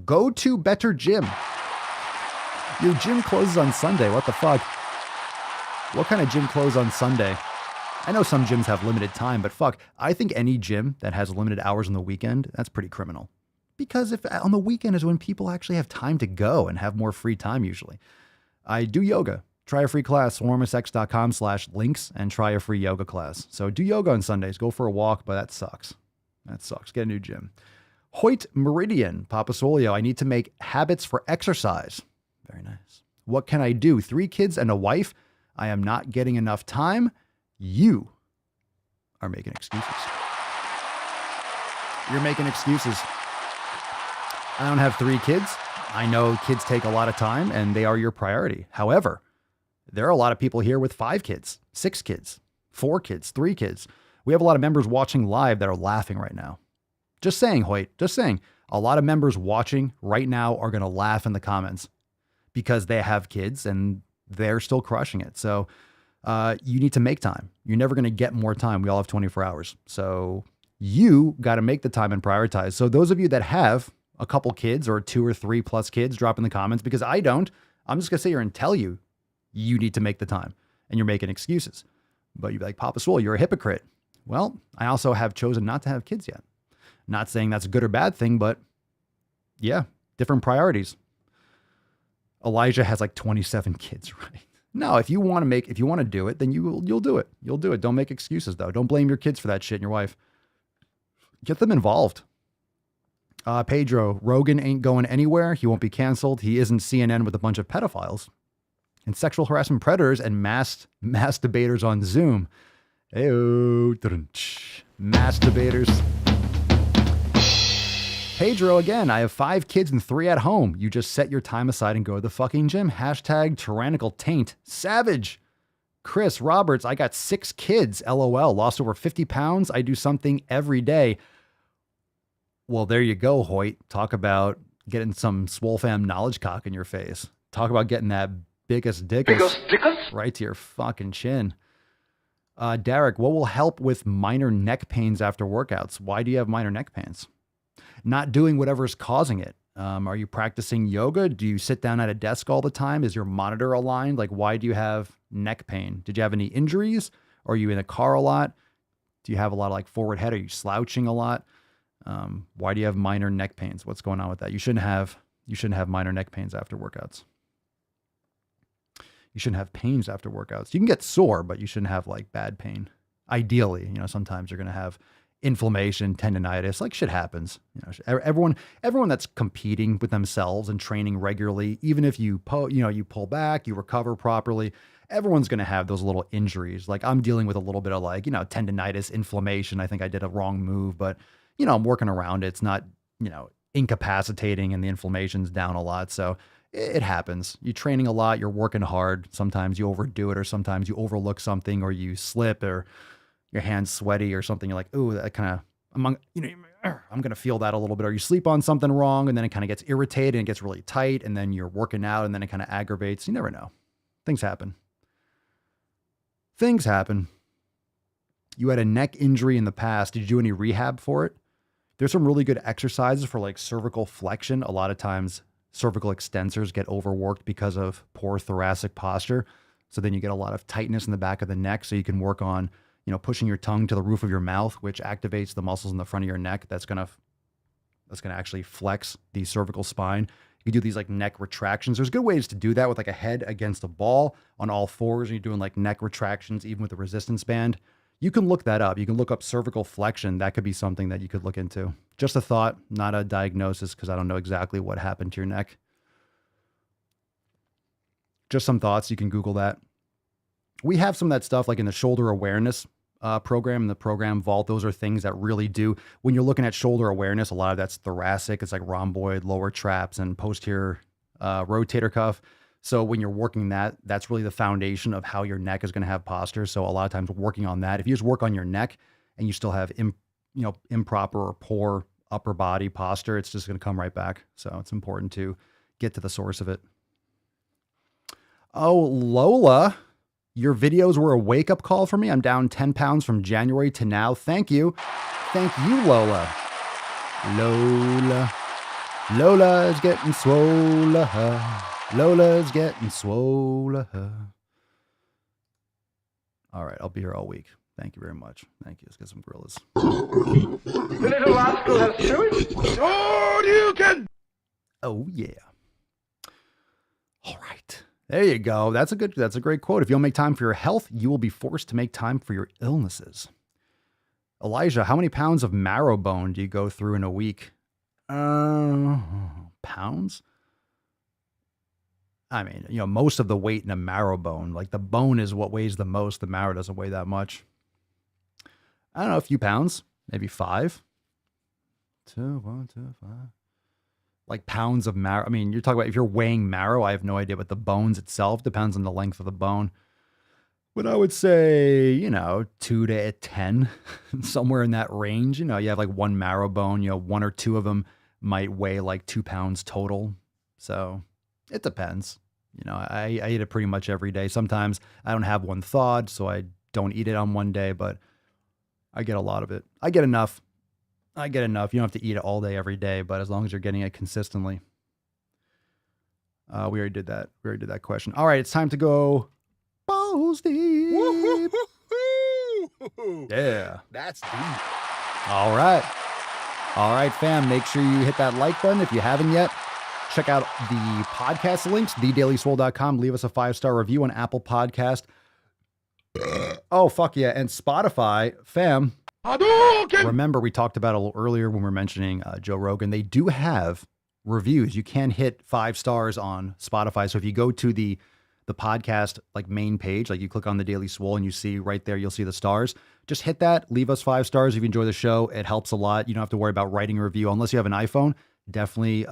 go to better gym. Your gym closes on Sunday. What the fuck? What kind of gym closes on Sunday? I know some gyms have limited time, but fuck, I think any gym that has limited hours on the weekend, that's pretty criminal. Because if on the weekend is when people actually have time to go and have more free time usually. I do yoga. Try a free class, swarmsx.com/links and try a free yoga class. So do yoga on Sundays. Go for a walk, but that sucks. That sucks. Get a new gym. Hoyt Meridian, Papa Swolio, I need to make habits for exercise. Very nice. What can I do? 3 kids and a wife. I am not getting enough time. You are making excuses. You're making excuses. I don't have 3 kids. I know kids take a lot of time and they are your priority. However, there are a lot of people here with 5 kids, 6 kids, 4 kids, 3 kids. We have a lot of members watching live that are laughing right now. Just saying, Hoyt, just saying. A lot of members watching right now are going to laugh in the comments because they have kids and they're still crushing it. So you need to make time. You're never going to get more time. We all have 24 hours. So you got to make the time and prioritize. So those of you that have a couple kids or 2 or 3 plus kids, drop in the comments because I don't. I'm just going to sit here and tell you, you need to make the time and you're making excuses. But you'd be like, Papa Swole, you're a hypocrite. Well, I also have chosen not to have kids yet. Not saying that's a good or bad thing, but yeah, different priorities. Elijah has like 27 kids, right? No, if you want to do it, then you'll do it. You'll do it. Don't make excuses though. Don't blame your kids for that shit and your wife. Get them involved. Pedro, Rogan ain't going anywhere. He won't be canceled. He isn't CNN with a bunch of pedophiles and sexual harassment predators and mass debaters on Zoom. Ayo, mass debaters. Pedro, again, I have 5 kids and 3 at home. You just set your time aside and go to the fucking gym. Hashtag tyrannical taint. Savage. Chris Roberts, I got 6 kids. LOL. Lost over 50 pounds. I do something every day. Well, there you go, Hoyt. Talk about getting some SwoleFam knowledge cock in your face. Talk about getting that biggest dick right to your fucking chin. Derek, what will help with minor neck pains after workouts? Why do you have minor neck pains? Not doing whatever's causing it. Are you practicing yoga? Do you sit down at a desk all the time? Is your monitor aligned? Like, why do you have neck pain? Did you have any injuries? Are you in a car a lot? Do you have a lot of like forward head? Are you slouching a lot? Why do you have minor neck pains? What's going on with that? You shouldn't have minor neck pains after workouts. You shouldn't have pains after workouts. You can get sore, but you shouldn't have like bad pain. Ideally, sometimes you're going to have inflammation, tendonitis, like shit happens. Everyone that's competing with themselves and training regularly, even if you pull back, you recover properly, everyone's going to have those little injuries. Like I'm dealing with a little bit of like, tendonitis, inflammation. I think I did a wrong move, but I'm working around it. It's not, incapacitating and the inflammation's down a lot. So it happens. You're training a lot, you're working hard. Sometimes you overdo it, or sometimes you overlook something, or you slip, or your hand's sweaty or something. You're like, ooh, that kind of, I'm going to feel that a little bit. Or you sleep on something wrong and then it kind of gets irritated and it gets really tight, and then you're working out and then it kind of aggravates. You never know. Things happen. Things happen. You had a neck injury in the past. Did you do any rehab for it? There's some really good exercises for like cervical flexion. A lot of times cervical extensors get overworked because of poor thoracic posture. So then you get a lot of tightness in the back of the neck. So you can work on, pushing your tongue to the roof of your mouth, which activates the muscles in the front of your neck. That's going to actually flex the cervical spine. You can do these like neck retractions. There's good ways to do that with like a head against a ball on all fours. And you're doing like neck retractions, even with a resistance band. You can look that up. You can look up cervical flexion. That could be something that you could look into. Just a thought, not a diagnosis, because I don't know exactly what happened to your neck. Just some thoughts. You can Google that. We have some of that stuff like in the shoulder awareness program, in the program Vault. Those are things that really do. When you're looking at shoulder awareness, a lot of that's thoracic. It's like rhomboid, lower traps, and posterior rotator cuff. So when you're working that's really the foundation of how your neck is going to have posture. So a lot of times working on that, if you just work on your neck and you still have improper or poor upper body posture, it's just going to come right back. So it's important to get to the source of it. Oh, Lola, your videos were a wake-up call for me. I'm down 10 pounds from January to now. Thank you. Thank you, Lola. Lola is getting swole. Lola's getting swole. All right, I'll be here all week. Thank you very much. Thank you. Let's get some gorillas. The little rascal has chewed. Oh, you can. Oh, yeah. All right. There you go. That's a great quote. If you don't make time for your health, you will be forced to make time for your illnesses. Elijah, how many pounds of marrow bone do you go through in a week? Pounds? I mean, most of the weight in a marrow bone, like the bone is what weighs the most. The marrow doesn't weigh that much. I don't know, a few pounds, maybe 5. 2, 1, 2, 5. Like pounds of marrow. I mean, you're talking about if you're weighing marrow, I have no idea, but the bones itself depends on the length of the bone. But I would say, 2 to 10, somewhere in that range. You have like one marrow bone, 1 or 2 of them might weigh like 2 pounds total. So it depends. I eat it pretty much every day. Sometimes I don't have one thawed, so I don't eat it on one day, but I get a lot of it. I get enough. You don't have to eat it all day, every day, but as long as you're getting it consistently. We already did that. We already did that question. All right, it's time to go balls deep. Yeah. That's deep. All right. All right, fam. Make sure you hit that like button if you haven't yet. Check out the podcast links, thedailyswole.com. Leave us a 5-star review on Apple Podcast. Oh, fuck yeah. And Spotify, fam. Remember, we talked about a little earlier when we were mentioning Joe Rogan. They do have reviews. You can hit 5 stars on Spotify. So if you go to the podcast like main page, like you click on the Daily Swole and you see right there, you'll see the stars. Just hit that. Leave us 5 stars if you enjoy the show. It helps a lot. You don't have to worry about writing a review unless you have an iPhone. Definitely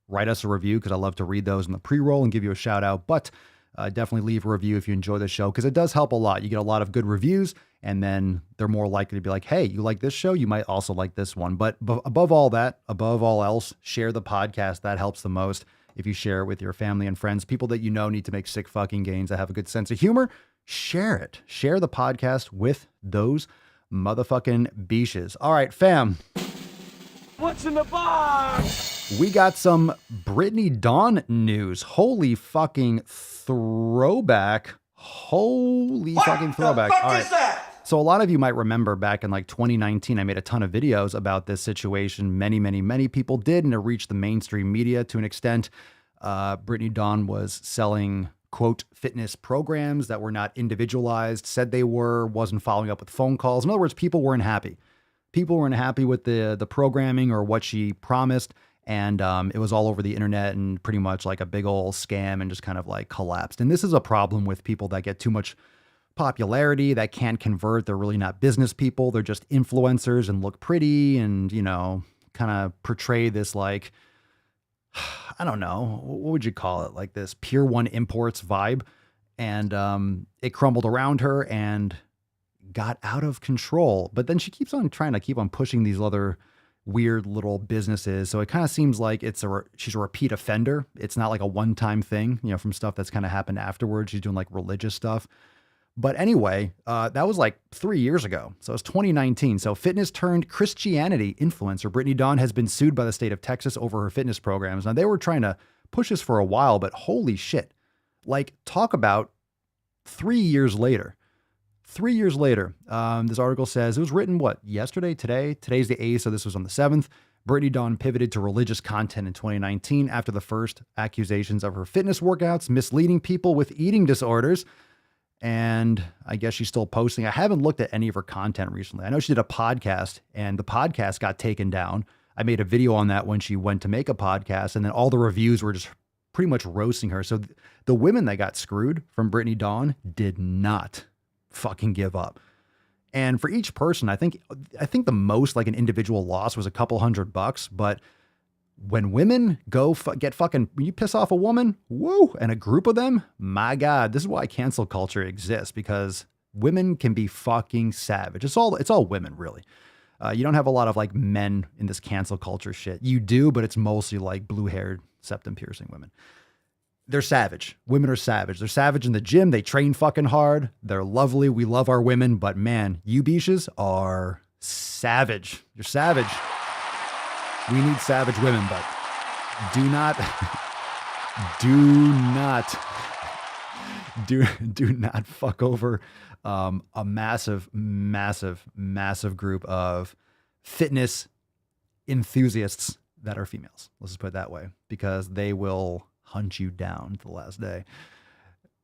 write us a review because I love to read those in the pre-roll and give you a shout out. But definitely leave a review if you enjoy the show because it does help a lot. You get a lot of good reviews And then they're more likely to be like, hey, you like this show? You might also like this one. But above all that, above all else, share the podcast. That helps the most. If you share it with your family and friends, people that you know need to make sick fucking gains that have a good sense of humor, share it. Share the podcast with those motherfucking beaches. All right, fam. What's in the box? We got some Brittany Dawn news. Holy fucking throwback. Holy fucking throwback. All right. So a lot of you might remember back in like 2019, I made a ton of videos about this situation. Many people did, and it reached the mainstream media to an extent. Brittany Dawn was selling, quote, fitness programs that were not individualized, said they were, wasn't following up with phone calls. In other words, people weren't happy. People weren't happy with the programming or what she promised. And it was all over the internet and pretty much like a big old scam and just kind of like collapsed. And this is a problem with people that get too much popularity, that can't convert. They're really not business people. They're just influencers and look pretty and, you know, kind of portray this like, I don't know, what would you call it? Like this Pier 1 Imports vibe. And it crumbled around her and got out of control. But then she keeps on trying to keep on pushing these other weird little businesses. So it kind of seems like she's a repeat offender. It's not like a one-time thing, you know, from stuff that's kind of happened afterwards. She's doing like religious stuff. But anyway, that was like 3 years ago. So it's 2019. So fitness turned Christianity influencer Brittany Dawn has been sued by the state of Texas over her fitness programs. Now, they were trying to push this for a while, but holy shit. Like, talk about 3 years later. 3 years later, this article says it was written, what, yesterday, today? Today's the 8th, so this was on the 7th. Brittany Dawn pivoted to religious content in 2019 after the first accusations of her fitness workouts misleading people with eating disorders. And I guess she's still posting. I haven't looked at any of her content recently. I know she did a podcast and the podcast got taken down. I made a video on that when she went to make a podcast, and then all the reviews were just pretty much roasting her. So the women that got screwed from Brittany Dawn did not fucking give up. And for each person, I think the most like an individual loss was a couple $100, but when women go get fucking, when you piss off a woman, woo, and a group of them, my God, this is why cancel culture exists, because women can be fucking savage. It's all women, really. You don't have a lot of like men in this cancel culture shit. You do, but it's mostly like blue-haired, septum-piercing women. They're savage. Women are savage. They're savage in the gym. They train fucking hard. They're lovely. We love our women, but man, you beaches are savage. You're savage. We need savage women, but do not fuck over a massive group of fitness enthusiasts that are females. Let's just put it that way, because they will hunt you down to the last day.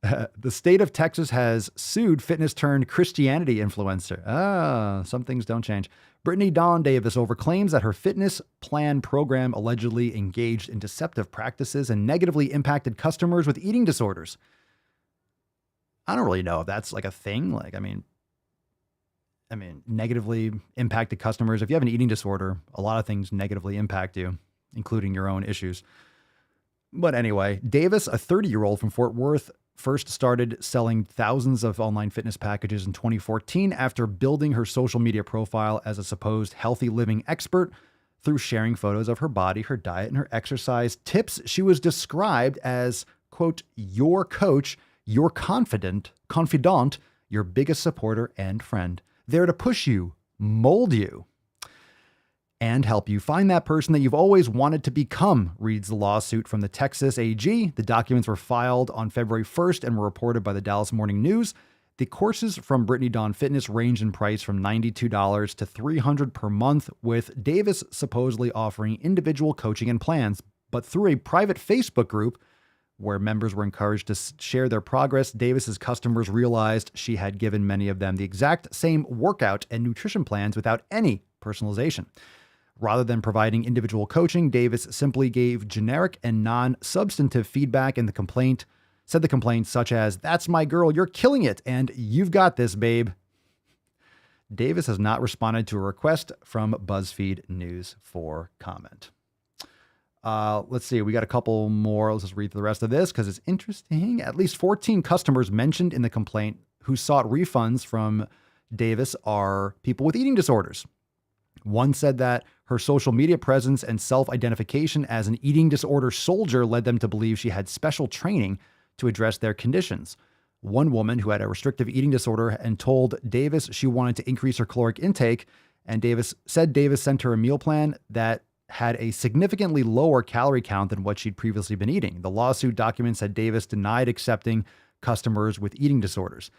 The state of Texas has sued fitness turned Christianity influencer. Some things don't change. Brittany Dawn Davis over claims that her fitness plan program allegedly engaged in deceptive practices and negatively impacted customers with eating disorders. I don't really know if that's like a thing. Like, I mean, negatively impacted customers. If you have an eating disorder, a lot of things negatively impact you, including your own issues. But anyway, Davis, a 30-year-old from Fort Worth, first started selling thousands of online fitness packages in 2014 after building her social media profile as a supposed healthy living expert through sharing photos of her body, her diet, and her exercise tips. She was described as, quote, your coach, your confidant, your biggest supporter and friend, there to push you, mold you, and help you find that person that you've always wanted to become, reads the lawsuit from the Texas AG. The documents were filed on February 1st and were reported by the Dallas Morning News. The courses from Brittany Dawn Fitness range in price from $92 to $300 per month, with Davis supposedly offering individual coaching and plans, but through a private Facebook group where members were encouraged to share their progress, Davis's customers realized she had given many of them the exact same workout and nutrition plans without any personalization. Rather than providing individual coaching, Davis simply gave generic and non-substantive feedback in the complaint, such as, "That's my girl, you're killing it, and you've got this, babe." Davis has not responded to a request from BuzzFeed News for comment. Let's see. We got a couple more. Let's just read through the rest of this because it's interesting. At least 14 customers mentioned in the complaint who sought refunds from Davis are people with eating disorders. One said that her social media presence and self-identification as an eating disorder soldier led them to believe she had special training to address their conditions. One woman who had a restrictive eating disorder and told Davis she wanted to increase her caloric intake, and Davis sent her a meal plan that had a significantly lower calorie count than what she'd previously been eating. The lawsuit documents that Davis denied accepting customers with eating disorders.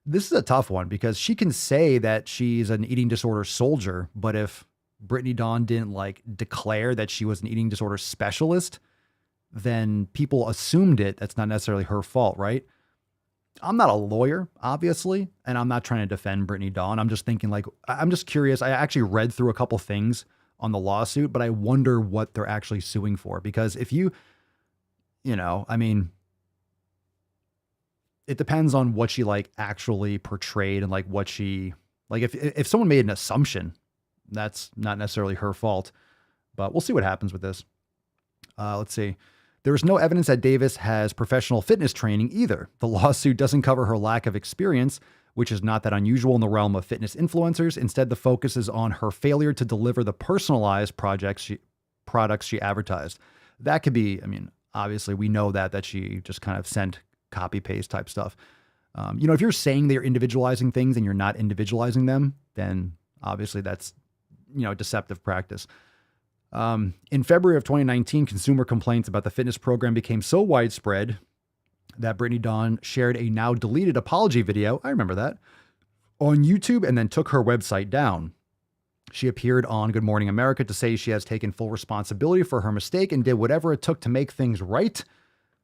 This is a tough one because she can say that she's an eating disorder soldier, but if Brittany Dawn didn't like declare that she was an eating disorder specialist, then people assumed it. That's not necessarily her fault, right? I'm not a lawyer, obviously, and I'm not trying to defend Brittany Dawn. I'm just thinking I'm just curious. I actually read through a couple things on the lawsuit, but I wonder what they're actually suing for. Because if it depends on what she actually portrayed and what she, if someone made an assumption, that's not necessarily her fault, but we'll see what happens with this. Let's see. There is no evidence that Davis has professional fitness training either. The lawsuit doesn't cover her lack of experience, which is not that unusual in the realm of fitness influencers. Instead, the focus is on her failure to deliver the personalized products she advertised. That could be, obviously we know that she just kind of sent copy paste type stuff. If you're saying they're individualizing things and you're not individualizing them, then obviously that's, deceptive practice. In February of 2019, consumer complaints about the fitness program became so widespread that Brittany Dawn shared a now deleted apology video, I remember that, on YouTube and then took her website down. She appeared on Good Morning America to say she has taken full responsibility for her mistake and did whatever it took to make things right.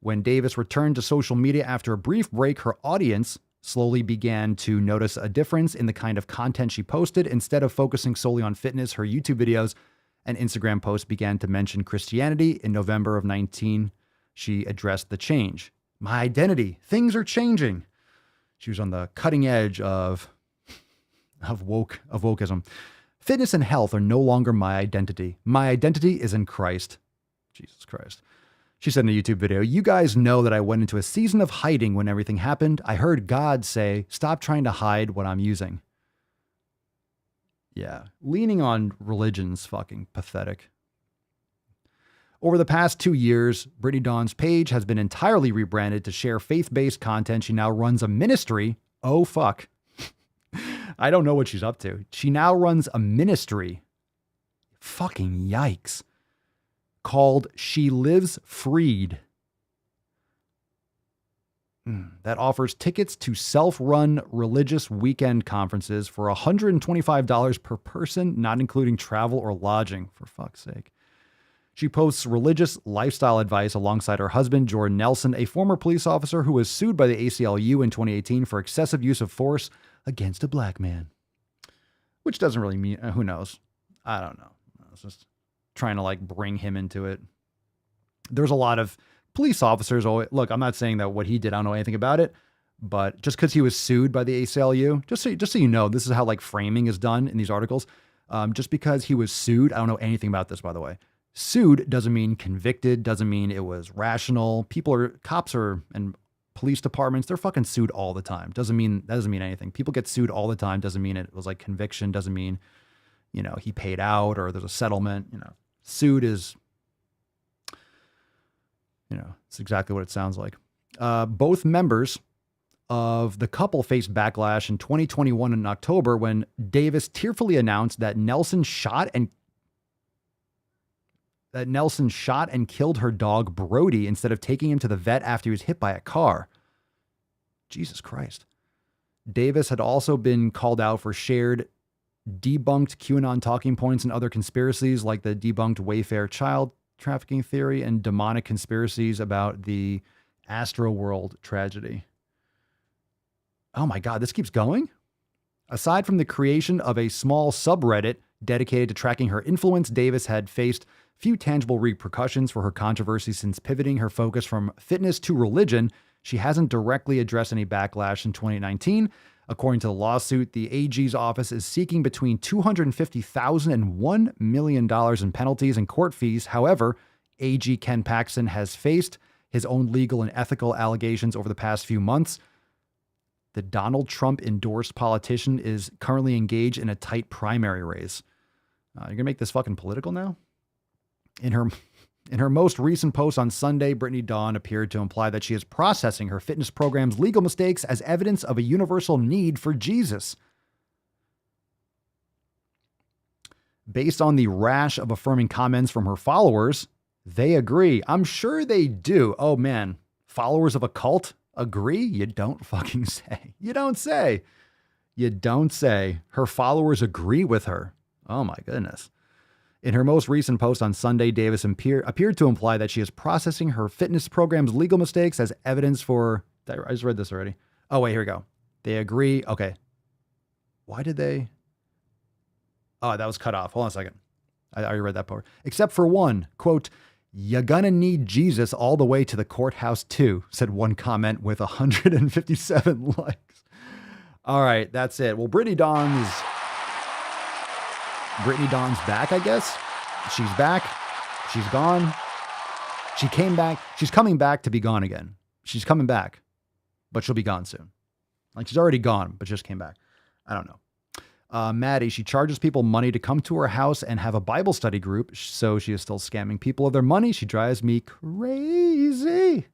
When Davis returned to social media after a brief break, her audience slowly began to notice a difference in the kind of content she posted. Instead of focusing solely on fitness, her YouTube videos and Instagram posts began to mention Christianity. In November of 2019, she addressed the change. My identity, things are changing. She was on the cutting edge of wokeism. Fitness and health are no longer my identity. My identity is in Christ. Jesus Christ. She said in a YouTube video, "You guys know that I went into a season of hiding when everything happened. I heard God say, stop trying to hide what I'm using." Yeah, leaning on religion's fucking pathetic. Over the past 2 years, Brittany Dawn's page has been entirely rebranded to share faith-based content. She now runs a ministry. Oh, fuck. I don't know what she's up to. She now runs a ministry. Fucking yikes. Called She Lives Freed. That offers tickets to self-run religious weekend conferences for $125 per person, not including travel or lodging, for fuck's sake. She posts religious lifestyle advice alongside her husband, Jordan Nelson, a former police officer who was sued by the ACLU in 2018 for excessive use of force against a black man. Which doesn't really mean, who knows? I don't know. It's just trying to bring him into it. There's a lot of police officers. Look, I'm not saying that what he did, I don't know anything about it, but just because he was sued by the ACLU, just so you know, this is how framing is done in these articles. Just because he was sued, I don't know anything about this, by the way. Sued doesn't mean convicted, doesn't mean it was rational. Cops and police departments, they're fucking sued all the time. That doesn't mean anything. People get sued all the time. Doesn't mean it was conviction. Doesn't mean, he paid out or there's a settlement. Sued is, it's exactly what it sounds like. Both members of the couple faced backlash in 2021 in October when Davis tearfully announced that Nelson shot and killed her dog Brody instead of taking him to the vet after he was hit by a car. Jesus Christ. Davis had also been called out for shared debunked QAnon talking points and other conspiracies like the debunked Wayfair child trafficking theory and demonic conspiracies about the Astroworld tragedy. Oh my God, this keeps going? Aside from the creation of a small subreddit dedicated to tracking her influence, Davis had faced few tangible repercussions for her controversy since pivoting her focus from fitness to religion. She hasn't directly addressed any backlash in 2019. According to the lawsuit, the AG's office is seeking between $250,000 and $1 million in penalties and court fees. However, AG Ken Paxton has faced his own legal and ethical allegations over the past few months. The Donald Trump endorsed politician is currently engaged in a tight primary race. You're going to make this fucking political now? In her most recent post on Sunday, Brittany Dawn appeared to imply that she is processing her fitness program's legal mistakes as evidence of a universal need for Jesus. Based on the rash of affirming comments from her followers, they agree. I'm sure they do. Oh man, followers of a cult agree? You don't fucking say. You don't say. You don't say. Her followers agree with her. Oh my goodness. In her most recent post on Sunday, Davis appeared to imply that she is processing her fitness program's legal mistakes as evidence for... I just read this already. Oh, wait, here we go. They agree. Okay. Why did they... Oh, that was cut off. Hold on a second. I already read that part. Except for one, quote, "You're gonna need Jesus all the way to the courthouse too," said one comment with 157 likes. All right, that's it. Well, Brittany Dawn's back, I guess. She's back. She's gone. She came back. She's coming back to be gone again. She's coming back, but she'll be gone soon. Like she's already gone, but just came back. I don't know. Maddie, she charges people money to come to her house and have a Bible study group. So she is still scamming people of their money. She drives me crazy.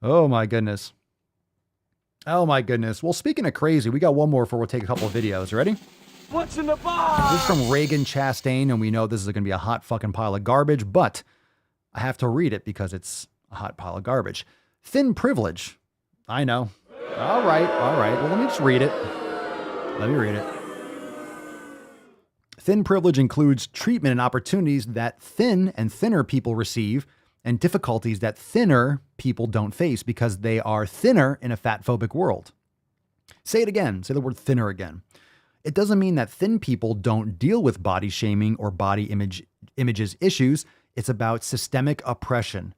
Oh my goodness. Oh my goodness. Well, speaking of crazy, we got one more before we'll take a couple of videos. Ready? What's in the box? This is from Reagan Chastain, and we know this is going to be a hot fucking pile of garbage, but I have to read it because it's a hot pile of garbage. Thin privilege. I know. All right. Well, let me just read it. Let me read it. Thin privilege includes treatment and opportunities that thin and thinner people receive and difficulties that thinner people don't face because they are thinner in a fat-phobic world. Say it again. Say the word thinner again. It doesn't mean that thin people don't deal with body shaming or body images issues. It's about systemic oppression.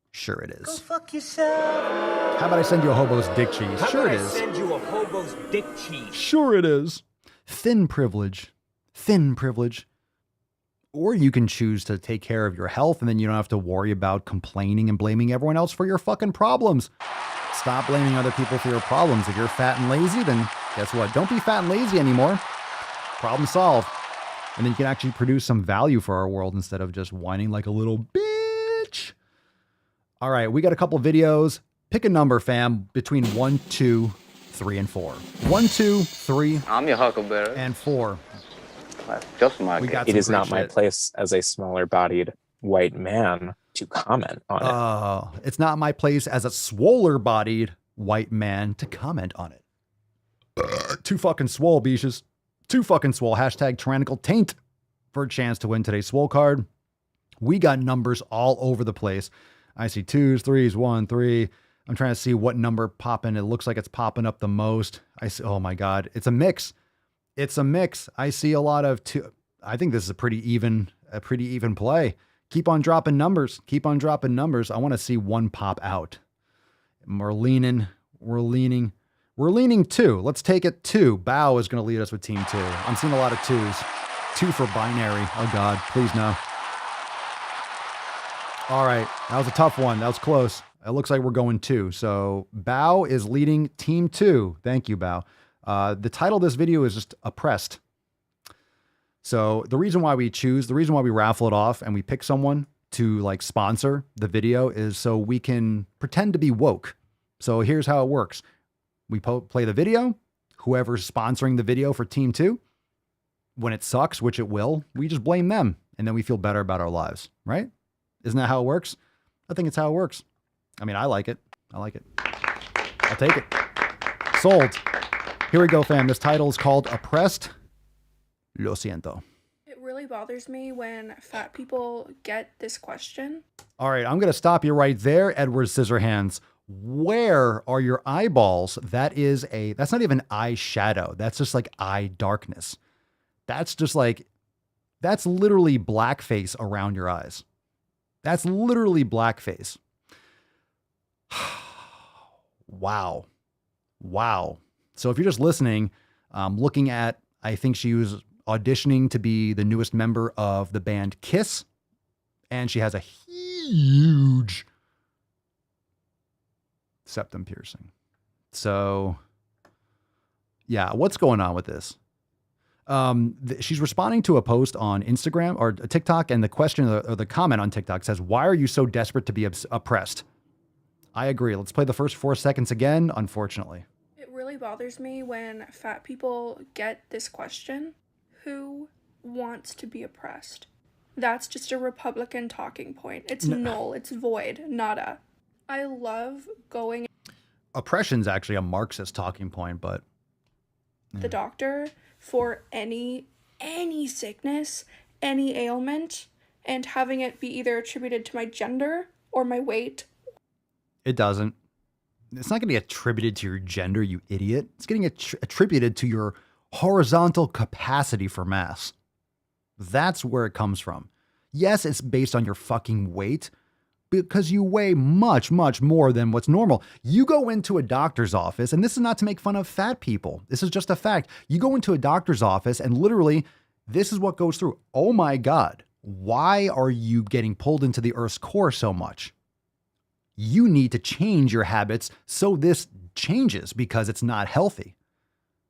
Sure it is. Go fuck yourself. How about I send you a hobo's dick cheese? Sure it is. Send you a hobo's dick cheese. Sure it is. Thin privilege. Thin privilege. Or you can choose to take care of your health and then you don't have to worry about complaining and blaming everyone else for your fucking problems. Stop blaming other people for your problems. If you're fat and lazy, then guess what? Don't be fat and lazy anymore. Problem solved. And then you can actually produce some value for our world instead of just whining like a little bitch. All right, we got a couple videos. Pick a number, fam, between 1, 2, 3, and 4. 1, 2, 3. I'm your huckleberry. And 4. That's just my It is not my place as a smaller bodied white man to comment on it. It's not my place as a swoller bodied white man to comment on it. Too fucking swole, beaches. Too fucking swole. Hashtag tyrannical taint for a chance to win today's swole card. We got numbers all over the place. I see 2s, 3s, 1, 3. I'm trying to see what number popping. It looks like it's popping up the most. I see. Oh my God. It's a mix. It's a mix. I see a lot of 2. I think this is a pretty even play. Keep on dropping numbers. Keep on dropping numbers. I want to see 1 pop out. We're leaning 2. Let's take it 2. Bao is going to lead us with team 2. I'm seeing a lot of 2s. 2 for binary. Oh God, please no. All right. That was a tough one. That was close. It looks like we're going 2. So Bao is leading team 2. Thank you, Bao. The title of this video is just Oppressed. So the reason why we raffle it off and we pick someone to like sponsor the video is so we can pretend to be woke. So here's how it works. We play the video, whoever's sponsoring the video for team 2, when it sucks, which it will, we just blame them and then we feel better about our lives, right? Isn't that how it works? I think it's how it works. I mean, I like it. I'll take it. Sold. Here we go, fam. This title is called Oppressed. Lo siento. It really bothers me when fat people get this question. All right, I'm going to stop you right there, Edward Scissorhands. Where are your eyeballs? That's not even eyeshadow. That's just like eye darkness. That's literally blackface around your eyes. That's literally blackface. Wow. So if you're just listening, looking at, I think she was auditioning to be the newest member of the band Kiss, and she has a huge septum piercing. So, yeah, what's going on with this? She's responding to a post on Instagram or TikTok, and the question or the comment on TikTok says, "Why are you so desperate to be oppressed?" I agree. Let's play the first 4 seconds again, unfortunately. It really bothers me when fat people get this question. Who wants to be oppressed? That's just a Republican talking point. It's null. It's void. Nada. I love going Oppression's actually a Marxist talking point, but to the doctor for any sickness, any ailment, and having it be either attributed to my gender or my weight. it doesn't. It's not going to be attributed to your gender, you idiot. It's getting attributed to your horizontal capacity for mass. That's where it comes from. Yes, it's based on your fucking weight, because you weigh much, much more than what's normal. You go into a doctor's office, and this is not to make fun of fat people. This is just a fact. You go into a doctor's office, and literally, this is what goes through. Oh my God, why are you getting pulled into the Earth's core so much? You need to change your habits so this changes, because it's not healthy.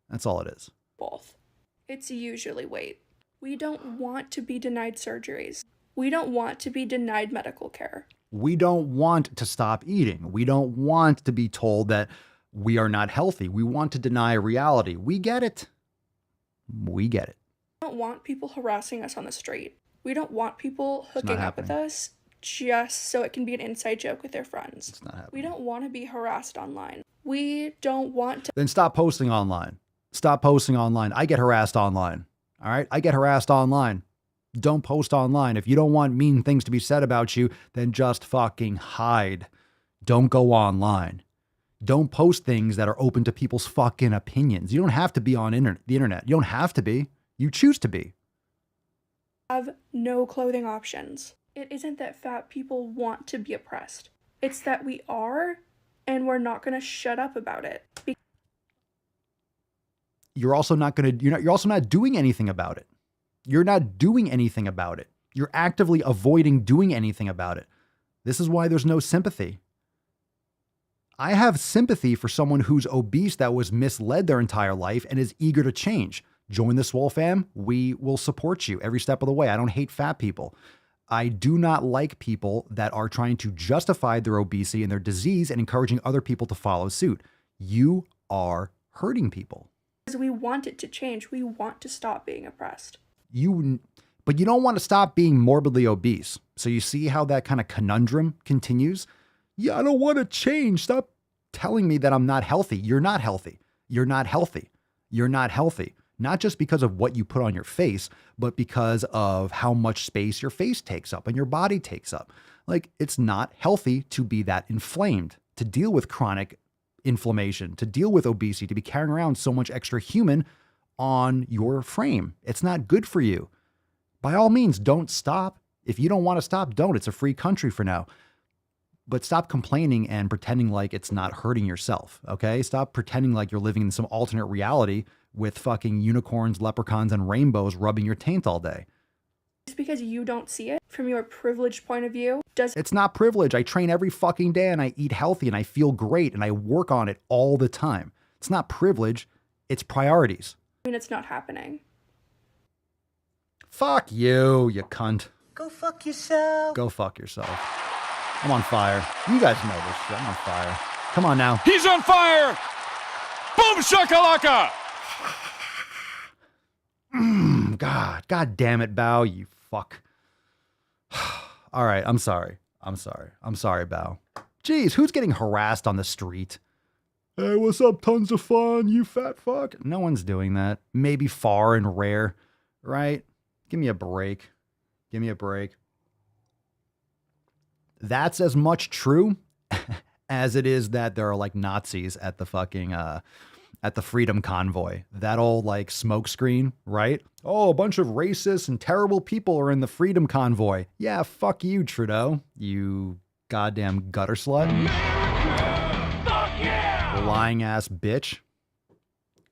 That's all it is. Both. It's usually weight. We don't want to be denied surgeries. We don't want to be denied medical care. We don't want to stop eating. We don't want to be told that we are not healthy. We want to deny reality. We get it. We get it. We don't want people harassing us on the street. We don't want people hooking up with us just so it can be an inside joke with their friends. It's not happening. We don't want to be harassed online. We don't want to. Then stop posting online. Stop posting online. I get harassed online. All right? I get harassed online. Don't post online. If you don't want mean things to be said about you, then just fucking hide. Don't go online. Don't post things that are open to people's fucking opinions. You don't have to be on the internet. You don't have to be. You choose to be. Have no clothing options. It isn't that fat people want to be oppressed. It's that we are, and we're not going to shut up about it. You're also not doing anything about it. You're not doing anything about it. You're actively avoiding doing anything about it. This is why there's no sympathy. I have sympathy for someone who's obese that was misled their entire life and is eager to change. Join the SwoleFam. We will support you every step of the way. I don't hate fat people. I do not like people that are trying to justify their obesity and their disease and encouraging other people to follow suit. You are hurting people. Because we want it to change. We want to stop being oppressed. But you don't want to stop being morbidly obese. So you see how that kind of conundrum continues? Yeah, I don't want to change. Stop telling me that I'm not healthy. You're not healthy. You're not healthy. You're not healthy. Not just because of what you put on your face, but because of how much space your face takes up and your body takes up. Like, it's not healthy to be that inflamed, to deal with chronic inflammation, to deal with obesity, to be carrying around so much extra human on your frame. It's not good for you. By all means, don't stop. If you don't want to stop, don't. It's a free country for now. But stop complaining and pretending like it's not hurting yourself, okay? Stop pretending like you're living in some alternate reality with fucking unicorns, leprechauns, and rainbows rubbing your taint all day. Just because you don't see it from your privileged point of view It's not privilege. I train every fucking day and I eat healthy and I feel great and I work on it all the time. It's not privilege. It's priorities. mean it's not happening. Fuck you, you cunt. Go fuck yourself. Go fuck yourself. I'm on fire. You guys know this shit. I'm on fire. Come on now. He's on fire! Boom shakalaka! God damn it, Bao, you fuck. All right, I'm sorry. I'm sorry, Bao. Jeez, who's getting harassed on the street? Hey, what's up, tons of fun, you fat fuck? No one's doing that. Maybe far and rare, right? Give me a break. Give me a break. That's as much true as it is that there are like Nazis at the fucking, at the Freedom Convoy. That old like smoke screen, right? Oh, a bunch of racists and terrible people are in the Freedom Convoy. Yeah, fuck you, Trudeau. You goddamn gutter slut. Lying ass bitch.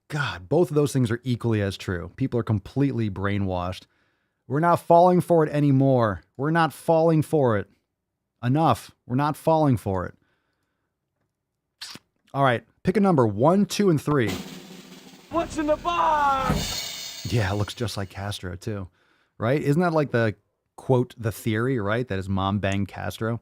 God, both of those things are equally as true. People are completely brainwashed. We're not falling for it anymore. We're not falling for it. Enough. We're not falling for it. All right. Pick a number 1, 2, and 3. What's in the box? Yeah, it looks just like Castro too, right? Isn't that like the quote, the theory, right? That his mom banged Castro.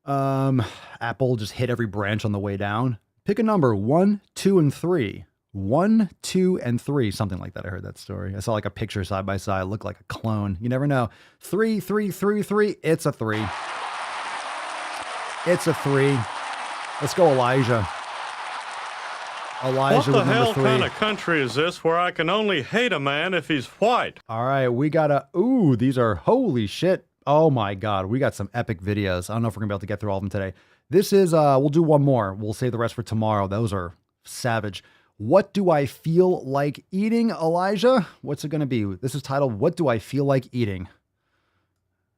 Apple just hit every branch on the way down. Pick a number 1, 2, and 3. 1, 2, and 3. Something like that. I heard that story. I saw like a picture side by side. Looked like a clone. You never know. 3, 3, 3, 3. It's a 3. It's a 3. Let's go, Elijah. Elijah What with the number hell 3. kind of country is this where I can only hate a man if he's white? All right, we got these are, holy shit. Oh my God, we got some epic videos. I don't know if we're gonna be able to get through all of them today. This is, we'll do one more. We'll save the rest for tomorrow. Those are savage. What do I feel like eating, Elijah? What's it gonna be? This is titled, What Do I Feel Like Eating?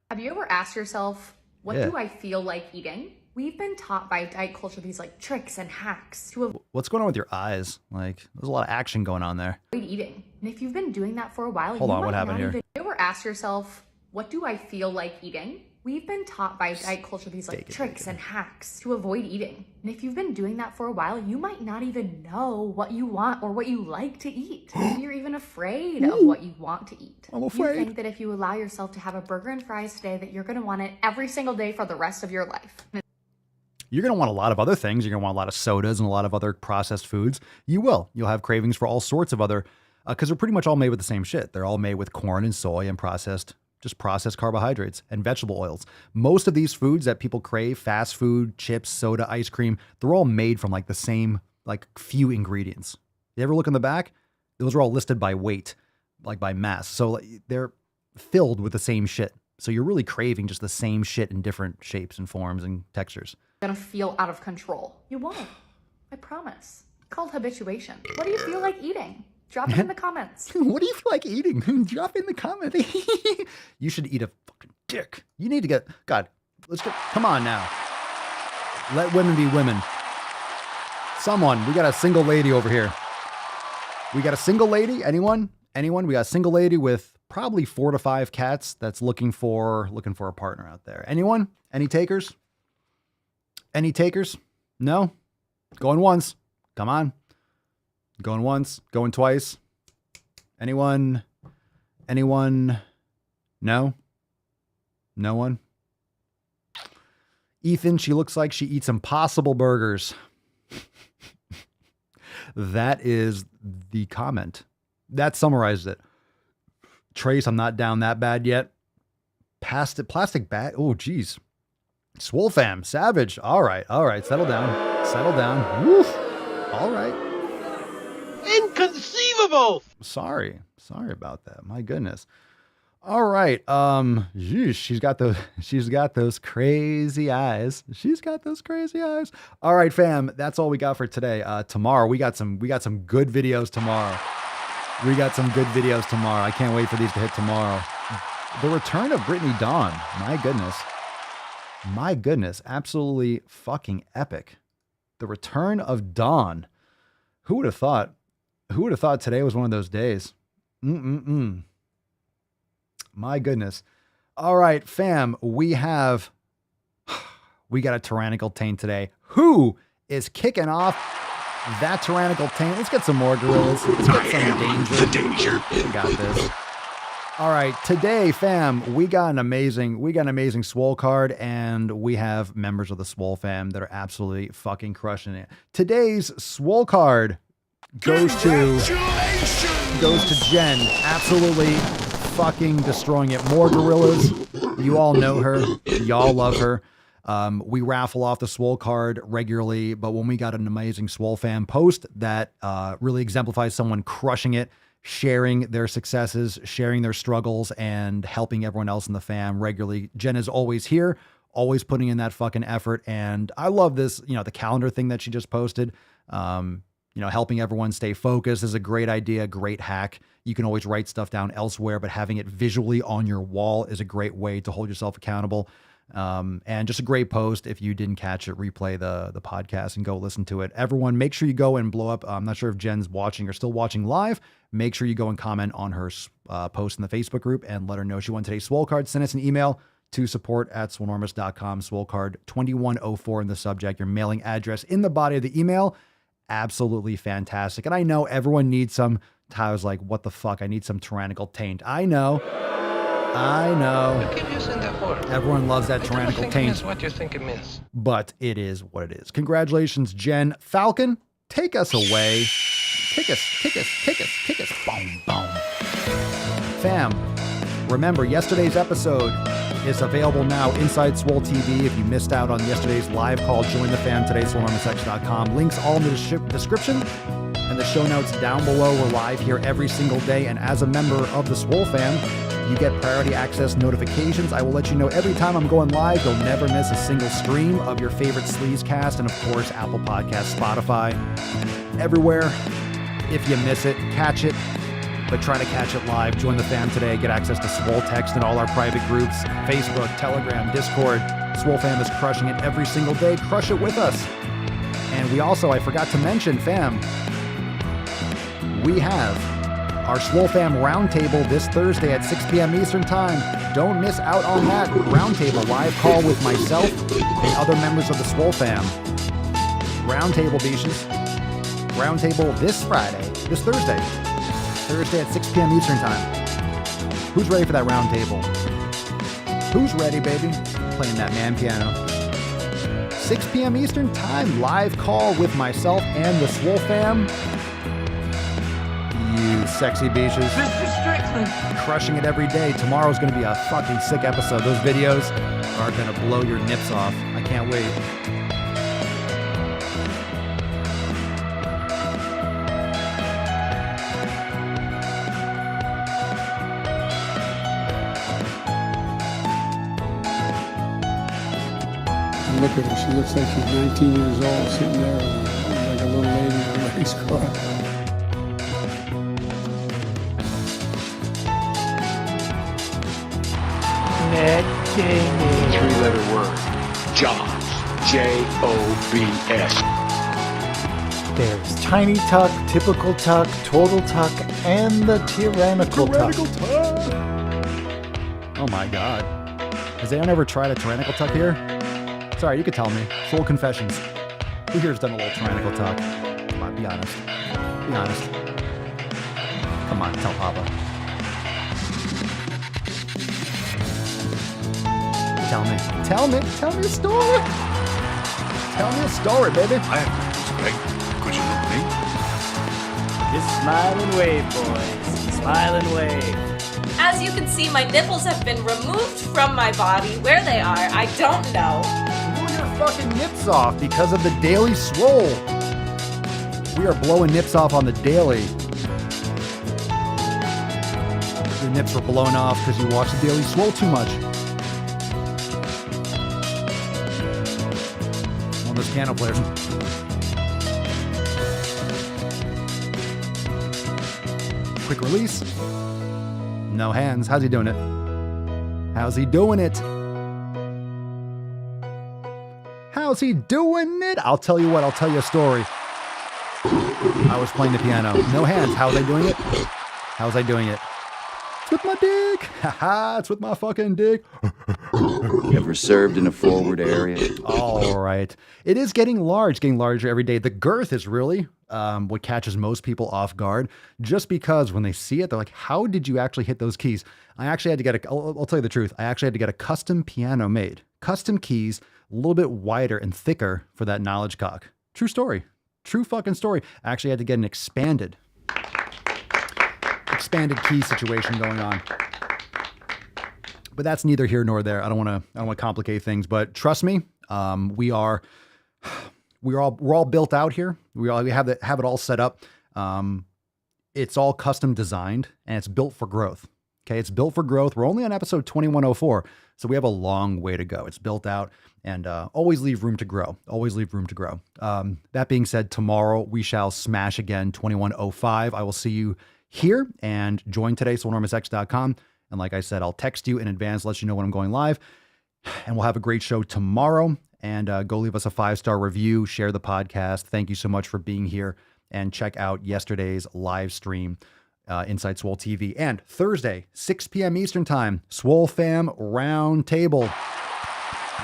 Have you ever asked yourself, what Yeah. do I feel like eating? We've been taught by diet culture these like tricks and hacks to What's going on with your eyes? Like, there's a lot of action going on there. avoid eating. And if you've been doing that for a while, Hold you on, might what happened not here? even you ever ask yourself, what do I feel like eating? We've been taught by diet culture these like tricks and hacks to avoid eating. And if you've been doing that for a while, you might not even know what you want or what you like to eat. Maybe you're even afraid of what you want to eat. I'm afraid. You think that if you allow yourself to have a burger and fries today, that you're gonna want it every single day for the rest of your life. You're going to want a lot of other things. You're going to want a lot of sodas and a lot of other processed foods. You will. You'll have cravings for all sorts of other, because they're pretty much all made with the same shit. They're all made with corn and soy and processed carbohydrates and vegetable oils. Most of these foods that people crave, fast food, chips, soda, ice cream, they're all made from like the same, like few ingredients. You ever look in the back? Those are all listed by weight, like by mass. So like, they're filled with the same shit. So you're really craving just the same shit in different shapes and forms and textures. Gonna feel out of control. You won't. I promise. It's called habituation. What do you feel like eating? Drop it in the comments. What do you feel like eating? Drop it in the comments. You should eat a fucking dick. You need to get, God, come on now. Let women be women. Someone, we got a single lady over here. We got a single lady? Anyone? We got a single lady with probably 4 to 5 cats that's looking for a partner out there. Anyone? Any takers? Any takers? No? Going once. Come on. Going once. Going twice. Anyone? No? No one? Ethan, she looks like she eats Impossible Burgers. That is the comment. That summarizes it. Trace, I'm not down that bad yet. Past it, plastic bag. Oh, geez. SwoleFam, savage. All right. Settle down. Woof. All right. Inconceivable! Sorry about that. My goodness. All right. Sheesh, she's got those crazy eyes. All right, fam. That's all we got for today. Tomorrow we got some good videos tomorrow. I can't wait for these to hit tomorrow. The return of Brittany Dawn. My goodness. Absolutely fucking epic. The return of Dawn. Who would have thought today was one of those days? My goodness. All right, fam, we got a tyrannical taint today. Who is kicking off that tyrannical taint? Let's get some more gorillas. Let's get some danger. We got this. All right, today, fam, we got an amazing Swole card, and we have members of the Swole fam that are absolutely fucking crushing it. Today's Swole card goes to Jen. Absolutely fucking destroying it. More gorillas. You all know her. Y'all love her. We raffle off the Swole card regularly, but when we got an amazing Swole fam post that really exemplifies someone crushing it, sharing their successes, sharing their struggles, and helping everyone else in the fam regularly, Jen is always here, always putting in that fucking effort. And I love this, the calendar thing that she just posted. Helping everyone stay focused is a great idea, great hack. You can always write stuff down elsewhere, but having it visually on your wall is a great way to hold yourself accountable. And just a great post. If you didn't catch it, replay the podcast and go listen to it. Everyone, make sure you go and blow up. I'm not sure if Jen's watching or still watching live. Make sure you go and comment on her post in the Facebook group and let her know she won today's Swole card. Send us an email to support@swolenormous.com. Swole card 2104 in the subject. Your mailing address in the body of the email. absolutely fantastic. And I know everyone needs some. Tyler's like, what the fuck? I need some tyrannical taint. I know. Everyone loves that tyrannical taint. What you think it means. But it is what it is. Congratulations, Jen. Falcon, take us away. Kick us. Boom, boom. Fam, remember, yesterday's episode is available now inside Swole TV. If you missed out on yesterday's live call, join the fam today, SwoleNormaSX.com. Links all in the description and the show notes down below. We're live here every single day. And as a member of the Swole fam, you get priority access notifications. I will let you know every time I'm going live. You'll never miss a single stream of your favorite Sleaze cast. And of course, Apple Podcasts, Spotify, everywhere. If you miss it, catch it. But try to catch it live. Join the fam today. Get access to Swole Text and all our private groups. Facebook, Telegram, Discord. Swole fam is crushing it every single day. Crush it with us. And we also, I forgot to mention, fam, we have our SwoleFam Roundtable this Thursday at 6 p.m. Eastern Time. Don't miss out on that Roundtable live call with myself and other members of the SwoleFam. Roundtable, beaches. Roundtable this Thursday at 6 p.m. Eastern Time. Who's ready for that roundtable? Who's ready, baby? Playing that man piano. 6 p.m. Eastern Time, live call with myself and the SwoleFam. You sexy beaches. Crushing it every day. Tomorrow's going to be a fucking sick episode. Those videos are going to blow your nips off. I can't wait. Look at her. She looks like she's 19 years old, sitting there like a little lady with her legs crossed. Three-letter word. Jobs. Jobs. There's Tiny Tuck, Typical Tuck, Total Tuck, and the Tyrannical Tuck. Oh my god. Has anyone ever tried a tyrannical tuck here? Sorry, you could tell me. Full confessions. Who here's done a little tyrannical tuck? Come on, be honest. Be honest. Come on, tell Papa. Tell me a story. Tell me a story, baby. I have respect. Could you look me? Just smile and wave, boys. Smile and wave. As you can see, my nipples have been removed from my body. Where they are, I don't know. Blew your fucking nips off because of the Daily Swole. We are blowing nips off on the daily. Your nips were blown off because you watched the Daily Swole too much. One of those piano players. Quick release. No hands. How's he doing it? How's he doing it? How's he doing it? I'll tell you what. I'll tell you a story. I was playing the piano. No hands. How's I doing it? How's I doing it? It's with my dick. Haha, it's with my fucking dick. You ever served in a forward area? All right. It is getting larger every day. The girth is really what catches most people off guard, just because when they see it, they're like, how did you actually hit those keys? I actually had to get I'll tell you the truth. I actually had to get a custom piano made. Custom keys, a little bit wider and thicker for that knowledge cock. True story. True fucking story. I actually had to get an expanded key situation going on. But that's neither here nor there. I don't want to complicate things, but trust me, we're all built out here. We have it all set up. It's all custom designed and it's built for growth. Okay. It's built for growth. We're only on episode 2104. So we have a long way to go. It's built out and, always leave room to grow. Always leave room to grow. That being said, tomorrow we shall smash again 2105. I will see you here and join today, SwoleNormaSX.com. And like I said, I'll text you in advance, let you know when I'm going live. And we'll have a great show tomorrow. And go leave us a 5-star review, share the podcast. Thank you so much for being here. And check out yesterday's live stream inside Swole TV. And Thursday, 6 p.m. Eastern Time, SwoleFam Roundtable.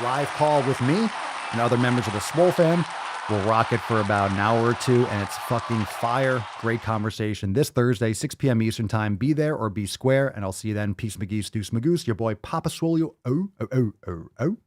Live call with me and other members of the SwoleFam. We'll rock it for about an hour or two, and it's fucking fire. Great conversation this Thursday, 6 p.m. Eastern Time. Be there or be square, and I'll see you then. Peace, McGee's, Deuce, Magoose, your boy Papa Swole. Out.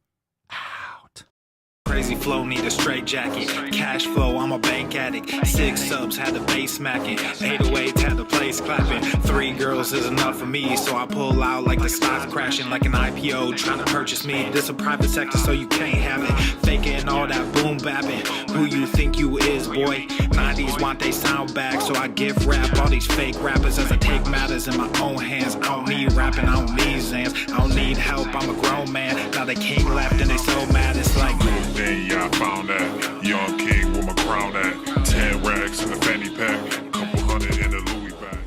Crazy flow, need a straight jacket. Cash flow, I'm a bank addict. 6 subs, had the bass smacking. 808, had the place clapping. 3 girls is enough for me, so I pull out like the stock crashing. Like an IPO, trying to purchase me. This a private sector, so you can't have it. Faking all that boom bapping. Who you think you is, boy? 90s want they sound back, so I gift rap all these fake rappers as I take matters in my own hands. I don't need rapping, I don't need Zans. I don't need help, I'm a grown man. Now they king left and they so mad, it's like yeah, I found that. Young king with my crown at. 10 racks in the fanny pack. Couple hundred in the Louis bag.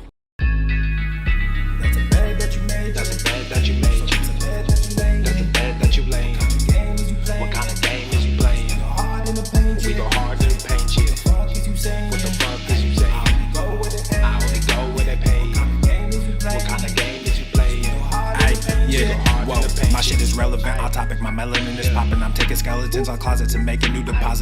That's a bed that you made. That's a bed that you made. That's a bed that you laid. That's a bed that you laid. What kind of game is you playing? We go hard in the paint. We go hard in the paint. What the fuck is you saying? What the fuck is you saying? I only go where they pay. What kind of game is you playing? Ay, yeah. Whoa, my shit is relevant. On topic, my melanin is popping. I'm taking skeletons on closets and making new deposits.